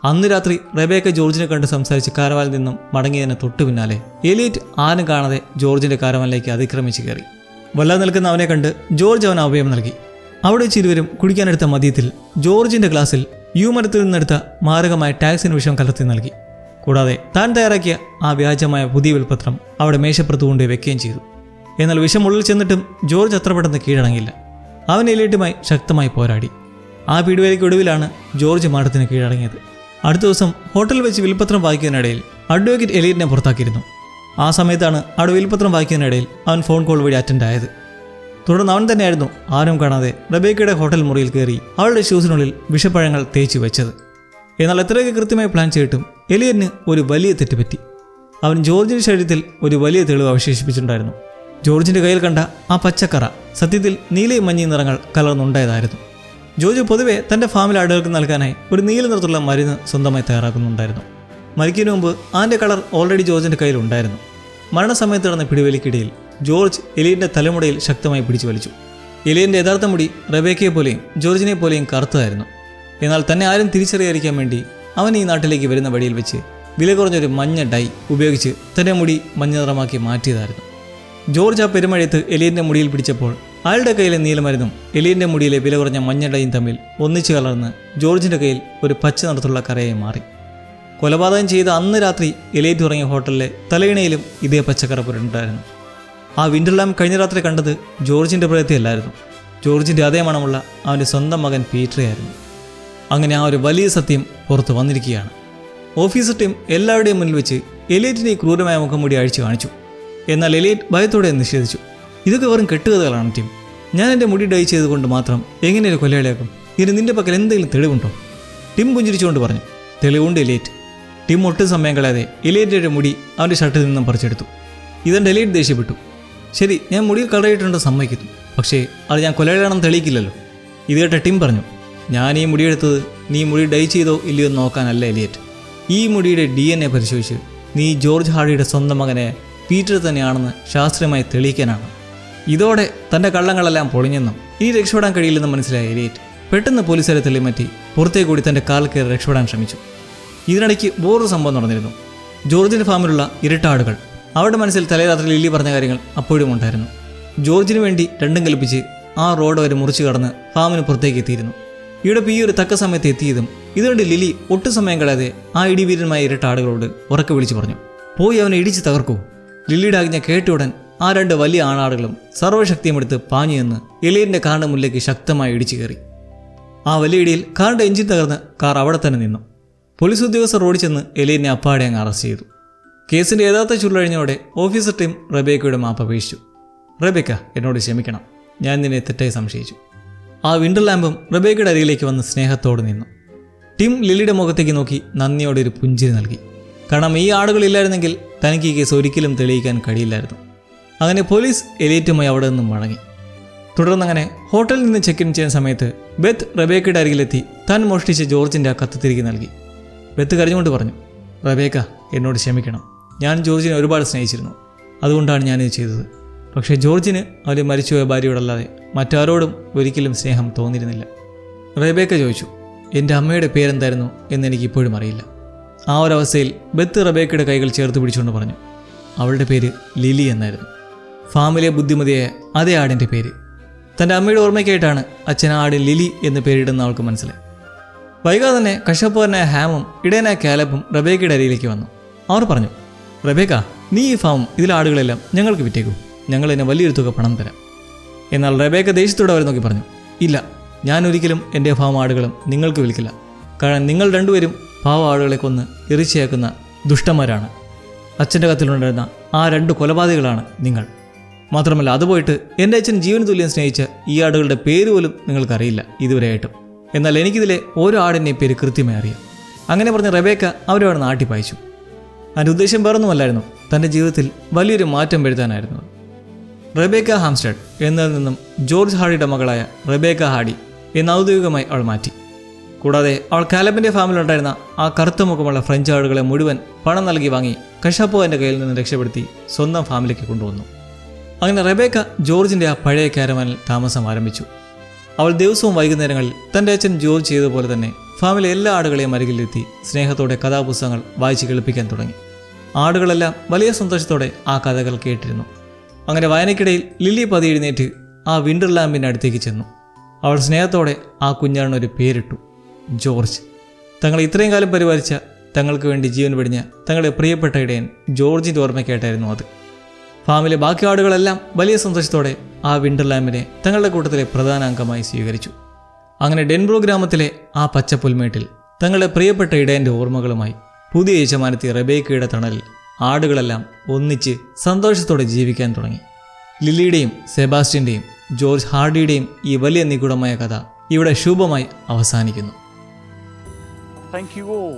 [SPEAKER 1] അന്ന് രാത്രി റെബേക്ക ജോർജിനെ കണ്ട് സംസാരിച്ച് കാരവാനിൽ നിന്നും മടങ്ങിയതിന് തൊട്ടു പിന്നാലെ എലിയറ്റ് ആരും കാണാതെ ജോർജിന്റെ കാരവാനിലേക്ക് അതിക്രമിച്ച് കയറി. വല്ലാതെ നിൽക്കുന്ന അവനെ കണ്ട് ജോർജ് അവന് അഭയം നൽകി. അവിടെ വെച്ച് ഇരുവരും കുടിക്കാനെടുത്ത മദ്യത്തിൽ ജോർജിന്റെ ഗ്ലാസ്സിൽ യൂമരത്തിൽ നിന്നെടുത്ത മാരകമായ ടാക്സിൻ വിഷം കലർത്തി നൽകി. കൂടാതെ താൻ തയ്യാറാക്കിയ ആ വ്യാജമായ പുതിയ വിൽപത്രം അവിടെ മേശപ്പുറത്ത് കൊണ്ട് വെക്കുകയും ചെയ്തു. എന്നാൽ വിഷം ഉള്ളിൽ ചെന്നിട്ടും ജോർജ് അത്ര പെട്ടെന്ന് കീഴടങ്ങില്ല. അവൻ എലിയറ്റുമായി ശക്തമായി പോരാടി. ആ പിടിവേലയ്ക്കൊടുവിലാണ് ജോർജ് മാഡത്തിന് കീഴടങ്ങിയത്. അടുത്ത ദിവസം ഹോട്ടലിൽ വെച്ച് വിൽപത്രം വായിക്കുന്നതിനിടയിൽ അഡ്വക്കേറ്റ് എലിയറ്റിനെ പുറത്താക്കിയിരുന്നു. ആ സമയത്താണ് അവിടെ വിൽപത്രം വായിക്കുന്നതിനിടയിൽ അവൻ ഫോൺ കോൾ വഴി അറ്റൻഡ് ആയത്. തുടർന്ന് അവൻ തന്നെയായിരുന്നു ആരും കാണാതെ റെബേക്കയുടെ ഹോട്ടൽ മുറിയിൽ കയറി അവളുടെ ഷൂസിനുള്ളിൽ വിഷപ്പഴങ്ങൾ തേച്ചു വെച്ചത്. എന്നാൽ എത്രയൊക്കെ കൃത്യമായി പ്ലാൻ ചെയ്തിട്ടും എലിയറ്റിന് ഒരു വലിയ തെറ്റുപറ്റി. അവൻ ജോർജിന്റെ ശരീരത്തിൽ ഒരു വലിയ തെളിവ് അവശേഷിപ്പിച്ചിട്ടുണ്ടായിരുന്നു. ജോർജിന്റെ കയ്യിൽ കണ്ട ആ പച്ചക്കറ സത്യത്തിൽ നീലയും മഞ്ഞയും നിറങ്ങൾ കലർന്നുണ്ടായതായിരുന്നു. ജോർജ് പൊതുവെ തൻ്റെ ഫാമിലെ ആടുകൾക്ക് നൽകാനായി ഒരു നീല നിറത്തുള്ള മരുന്ന് സ്വന്തമായി തയ്യാറാക്കുന്നുണ്ടായിരുന്നു. മരിക്കുന്നതിന് മുമ്പ് അതിൻ്റെ കളർ ഓൾറെഡി ജോർജിൻ്റെ കയ്യിൽ ഉണ്ടായിരുന്നു. മരണസമയത്ത് നടന്ന പിടിവലിക്കിടയിൽ ജോർജ് എലിയറ്റിൻ്റെ തലമുടയിൽ ശക്തമായി പിടിച്ചു വലിച്ചു. എലിയറ്റിൻ്റെ യഥാർത്ഥ മുടി റെബേക്കയെ പോലെയും ജോർജിനെ പോലെയും കറുത്തതായിരുന്നു. എന്നാൽ തന്നെ ആരും തിരിച്ചറിയാതിരിക്കാൻ വേണ്ടി അവൻ ഈ നാട്ടിലേക്ക് വരുന്ന വഴിയിൽ വെച്ച് വില കുറഞ്ഞൊരു മഞ്ഞ ഡൈ ഉപയോഗിച്ച് തൻ്റെ മുടി മഞ്ഞ നിറമാക്കി മാറ്റിയതായിരുന്നു. ജോർജ് ആ പെരുമഴയത്ത് എലിയറ്റിൻ്റെ മുടിയിൽ പിടിച്ചപ്പോൾ അയാളുടെ കയ്യിലെ നീലമരുന്നും എലിയറ്റിൻ്റെ മുടിയിലെ വില കുറഞ്ഞ മഞ്ഞ ഡൈയും തമ്മിൽ ഒന്നിച്ചു കലർന്ന് ജോർജിൻ്റെ കയ്യിൽ ഒരു പച്ച നിറത്തുള്ള കറയായി മാറി. കൊലപാതകം ചെയ്ത അന്ന് രാത്രി എലിയറ്റ് ഉറങ്ങിയ ഹോട്ടലിലെ തലയിണയിലും ഇതേ പച്ചക്കറ പുരണ്ടായിരുന്നു. ആ വിൻ്റർ ലാമ്പ് കഴിഞ്ഞ രാത്രി കണ്ടത് ജോർജിൻ്റെ പ്രയത്നമല്ലായിരുന്നു. ജോർജിൻ്റെ അതേ മണമുള്ള അവൻ്റെ സ്വന്തം മകൻ പീറ്ററായിരുന്നു. അങ്ങനെ ആ ഒരു വലിയ സത്യം പുറത്തു വന്നിരിക്കുകയാണ്. ഓഫീസർ ടീം എല്ലാവരുടെയും മുന്നിൽ വെച്ച് എലിയറ്റിൻ്റെ ഈ ക്രൂരമായ മുഖംമൂടി അഴിച്ചു കാണിച്ചു. എന്നാൽ എലിയറ്റ് ഭയത്തോടെ നിഷേധിച്ചു. ഇതൊക്കെ വെറും കെട്ടുകഥകളാണ് ടീം. ഞാൻ എൻ്റെ മുടി ഡൈ ചെയ്തുകൊണ്ട് മാത്രം എങ്ങനെ ഒരു കൊലയാളിയാക്കും? ഇനി നിൻ്റെ പക്കൽ എന്തെങ്കിലും തെളിവുണ്ടോ? ടിം പുഞ്ചിരിച്ചുകൊണ്ട് പറഞ്ഞു. തെളിവുണ്ട് എലിയറ്റ്. ടിം ഒട്ടും സമയം കളയാതെ എലിയറ്റിൻ്റെ മുടി അവൻ്റെ ഷർട്ടിൽ നിന്നും പറിച്ചെടുത്തു. ഇതെൻ്റെ എലിയറ്റ് ദേഷ്യപ്പെട്ടു. ശരി, ഞാൻ മുടിയിൽ കളറിയിട്ടുണ്ടെന്ന് സമ്മതിക്കുന്നു. പക്ഷേ അത് ഞാൻ കൊലയാളിയാണെന്ന് തെളിയിക്കില്ലല്ലോ. ഇത് കേട്ട ടിം പറഞ്ഞു, ഞാൻ ഈ മുടിയെടുത്തത് നീ മുടി ഡൈ ചെയ്തോ ഇല്ലയോ എന്ന് നോക്കാനല്ല എലിയറ്റ്. ഈ മുടിയുടെ DNA പരിശോധിച്ച് നീ ജോർജ് ഹാർഡിയുടെ സ്വന്തം മകനെ പീറ്റർ തന്നെയാണെന്ന് ശാസ്ത്രീയമായി തെളിയിക്കാനാണ്. ഇതോടെ തൻ്റെ കള്ളങ്ങളെല്ലാം പൊളിഞ്ഞെന്നും ഇനി രക്ഷപ്പെടാൻ കഴിയില്ലെന്നും മനസ്സിലായ എലിയറ്റ് പെട്ടെന്ന് പോലീസുകാരെ തള്ളിമാറ്റി പുറത്തേക്ക് കൂടി തൻ്റെ കാറിൽ കയറി രക്ഷപ്പെടാൻ ശ്രമിച്ചു. ഇതിനിടയ്ക്ക് വേറൊരു സംഭവം നടന്നിരുന്നു. ജോർജിൻ്റെ ഫാമിലുള്ള ഇരട്ടാടുകൾ. അവരുടെ മനസ്സിൽ തലേരാത്രി ലില്ലി പറഞ്ഞ കാര്യങ്ങൾ അപ്പോഴും ഉണ്ടായിരുന്നു. ജോർജിന് വേണ്ടി രണ്ടും കൽപ്പിച്ച് ആ റോഡ് വരെ മുറിച്ചു കടന്ന് ഫാമിന് പുറത്തേക്ക് എത്തിയിരുന്നു. ഇവിടെ ഈ ഒരു തക്ക സമയത്ത് എത്തിയതും ഇതുകൊണ്ട് ലിലി ഒട്ടും സമയം കളയാതെ ആ ഇടിവീരന്മായ ഇരട്ടാടുകളോട് ഉറക്കെ വിളിച്ചു പറഞ്ഞു, പോയി അവനെ ഇടിച്ച് തകർക്കൂ. ലില്ലിയുടെ ആജ്ഞ കേട്ടുടൻ ആ രണ്ട് വലിയ ആണാടുകളും സർവ്വശക്തിയുമെടുത്ത് പാഞ്ഞു നിന്ന് എലിയറ്റിൻ്റെ കാറിൻ്റെ മുന്നിലേക്ക് ശക്തമായി ഇടിച്ചു കയറി. ആ വലിയ ഇടിയിൽ കാറിൻ്റെ എഞ്ചിൻ തകർന്ന് കാർ അവിടെ തന്നെ നിന്നു. പോലീസ് ഉദ്യോഗസ്ഥർ ഓടി ചെന്ന് എലിയറ്റിനെ അപ്പാടെ അങ്ങ് അറസ്റ്റ് ചെയ്തു. കേസിൻ്റെ യഥാർത്ഥ ചുരുളഴിഞ്ഞോടെ ഓഫീസർ ടീം റെബേക്കയുടെ മാപ്പ് അപേക്ഷിച്ചു. റെബേക്ക, എന്നോട് ക്ഷമിക്കണം, ഞാൻ നിന്നെ തെറ്റായി സംശയിച്ചു. ആ വിൻ്റർ ലാമ്പും റെബേക്കയുടെ അരികിലേക്ക് വന്ന് സ്നേഹത്തോടെ നിന്നു. ടിം ലില്ലിയുടെ മുഖത്തേക്ക് നോക്കി നന്ദിയോടെ ഒരു പുഞ്ചിരി നൽകി. കാരണം ഈ ആടുകളില്ലായിരുന്നെങ്കിൽ തനിക്ക് ഈ കേസ് ഒരിക്കലും തെളിയിക്കാൻ കഴിയില്ലായിരുന്നു. അങ്ങനെ പോലീസ് എലിയറ്റുമായി അവിടെ നിന്നും മടങ്ങി. തുടർന്നങ്ങനെ ഹോട്ടലിൽ നിന്ന് ചെക്ക് ഇൻ ചെയ്യുന്ന സമയത്ത് ബെത്ത് റെബേക്കയുടെ അരികിലെത്തി താൻ മോഷ്ടിച്ച് ജോർജിൻ്റെ ആ കത്ത് തിരികെ നൽകി. ബെത്ത് കരഞ്ഞുകൊണ്ട് പറഞ്ഞു, റെബേക്ക, എന്നോട് ക്ഷമിക്കണം, ഞാൻ ജോർജിനെ ഒരുപാട് സ്നേഹിച്ചിരുന്നു, അതുകൊണ്ടാണ് ഞാനിത് ചെയ്തത്. പക്ഷേ ജോർജിന് അവൻ്റെ മരിച്ചുപോയ ഭാര്യയോടല്ലാതെ മറ്റാരോടും ഒരിക്കലും സ്നേഹം തോന്നിയിരുന്നില്ല. റെബേക്ക ചോദിച്ചു, എൻ്റെ അമ്മയുടെ പേരെന്തായിരുന്നു എന്നെനിക്ക് ഇപ്പോഴും അറിയില്ല. ആ ഒരവസ്ഥയിൽ ബെത്ത് റെബേക്കയുടെ കൈകൾ ചേർത്ത് പിടിച്ചുകൊണ്ട് പറഞ്ഞു, അവളുടെ പേര് ലിലി എന്നായിരുന്നു. ഫാമിലെ ബുദ്ധിമതിയായ അതേ ആടിൻ്റെ പേര്. തൻ്റെ അമ്മയുടെ ഓർമ്മയ്ക്കായിട്ടാണ് അച്ഛൻ ആടിൻ ലിലി എന്ന് പേരിടുന്ന അവൾക്ക് മനസ്സിലായി. വൈകാതെ തന്നെ കശപ്പുകാരനായ ഹാമും ഇടയനായ കാലബും റെബേക്കയുടെ അരിയിലേക്ക് വന്നു. അവർ പറഞ്ഞു, റെബേക്ക, നീ ഈ ഫാമും ഇതിലെ ആടുകളെല്ലാം ഞങ്ങൾക്ക് വിറ്റേക്കൂ, ഞങ്ങൾ ഇതിന് വലിയൊരു തുക പണം തരാം. എന്നാൽ റെബേക്ക ദേഷ്യത്തോടെ അവർ നോക്കി പറഞ്ഞു, ഇല്ല, ഞാൻ ഒരിക്കലും എൻ്റെ ഫാം ആടുകളും നിങ്ങൾക്ക് വിൽക്കില്ല. കാരണം നിങ്ങൾ രണ്ടുപേരും പാവ ആടുകളെ കൊന്ന് ഇറച്ചിയാക്കുന്ന ദുഷ്ടന്മാരാണ്. അച്ഛൻ്റെ കത്തിലുണ്ടായിരുന്ന ആ രണ്ട് കൊലപാതകളാണ് നിങ്ങൾ. മാത്രമല്ല അത് പോയിട്ട് എൻ്റെ അച്ഛൻ ജീവൻ തുല്യം സ്നേഹിച്ച ഈ ആടുകളുടെ പേര് പോലും നിങ്ങൾക്കറിയില്ല ഇതുവരെയായിട്ടും. എന്നാൽ എനിക്കിതിലെ ഓരോ ആടിൻ്റെയും പേര് കൃത്യമായി അറിയാം. അങ്ങനെ പറഞ്ഞ് റെബേക്ക അവരവിടെ നാട്ടി പായിച്ചു. അതിൻ്റെ ഉദ്ദേശം വേറൊന്നുമല്ലായിരുന്നു, തൻ്റെ ജീവിതത്തിൽ വലിയൊരു മാറ്റം വരുത്താനായിരുന്നു. റെബേക്ക ഹാംസ്റ്റഡ് എന്നതിൽ നിന്നും ജോർജ് ഹാർഡിയുടെ മകളായ റെബേക്ക ഹാർഡി എന്ന് ഔദ്യോഗികമായി അവൾ മാറ്റി. കൂടാതെ അവൾ കാലബിൻ്റെ ഫാമിലുണ്ടായിരുന്ന ആ കറുത്ത മുഖമുള്ള ഫ്രഞ്ച് ആടുകളെ മുഴുവൻ പണം നൽകി വാങ്ങി കഷാപ്പോവിൻ്റെ കയ്യിൽ നിന്ന് രക്ഷപ്പെടുത്തി സ്വന്തം ഫാമിലിക്ക് കൊണ്ടുവന്നു. അങ്ങനെ റെബേക്ക ജോർജിൻ്റെ ആ പഴയ കാരവാനിൽ താമസം ആരംഭിച്ചു. അവൾ ദിവസവും വൈകുന്നേരങ്ങളിൽ തൻ്റെ അച്ഛൻ ജോർജ് ചെയ്തതുപോലെ തന്നെ ഫാമിലെ എല്ലാ ആടുകളെയും അരികിലെത്തി സ്നേഹത്തോടെ കഥാപുസ്തകങ്ങൾ വായിച്ച് കേൾപ്പിക്കാൻ തുടങ്ങി. ആടുകളെല്ലാം വലിയ സന്തോഷത്തോടെ ആ കഥകൾ കേട്ടിരുന്നു. അങ്ങനെ വായനയ്ക്കിടയിൽ ലില്ലി പതി എഴുന്നേറ്റ് ആ വിൻ്റർ ലാമ്പിൻ്റെ അടുത്തേക്ക് ചെന്നു. അവൾ സ്നേഹത്തോടെ ആ കുഞ്ഞാടിനൊരു പേരിട്ടു, ജോർജ്. തങ്ങൾ ഇത്രയും കാലം പരിപാലിച്ച, തങ്ങൾക്ക് വേണ്ടി ജീവൻ വെടിഞ്ഞ തങ്ങളുടെ പ്രിയപ്പെട്ട ഇടയൻ ജോർജിൻ്റെ ഓർമ്മയ്ക്കായിട്ടായിരുന്നു അത്. ഫാമിലെ ബാക്കി ആടുകളെല്ലാം വലിയ സന്തോഷത്തോടെ ആ വിൻ്റർ ലാമ്പിനെ തങ്ങളുടെ കൂട്ടത്തിലെ പ്രധാന അംഗമായി സ്വീകരിച്ചു. അങ്ങനെ ഡെൻബ്രോ ഗ്രാമത്തിലെ ആ പച്ചപ്പുൽമേട്ടിൽ തങ്ങളുടെ പ്രിയപ്പെട്ട ഇടയൻ്റെ ഓർമ്മകളുമായി പുതിയ യജമാനത്തി റെബേക്കയുടെ തണലിൽ ആടുകളെല്ലാം ഒന്നിച്ച് സന്തോഷത്തോടെ ജീവിക്കാൻ തുടങ്ങി. ലില്ലിയുടെയും സെബാസ്റ്റ്യൻ്റെയും ജോർജ് ഹാർഡിയുടെയും ഈ വലിയ നിഗൂഢമായ കഥ ഇവിടെ ശുഭമായി അവസാനിക്കുന്നു.
[SPEAKER 2] Thank you all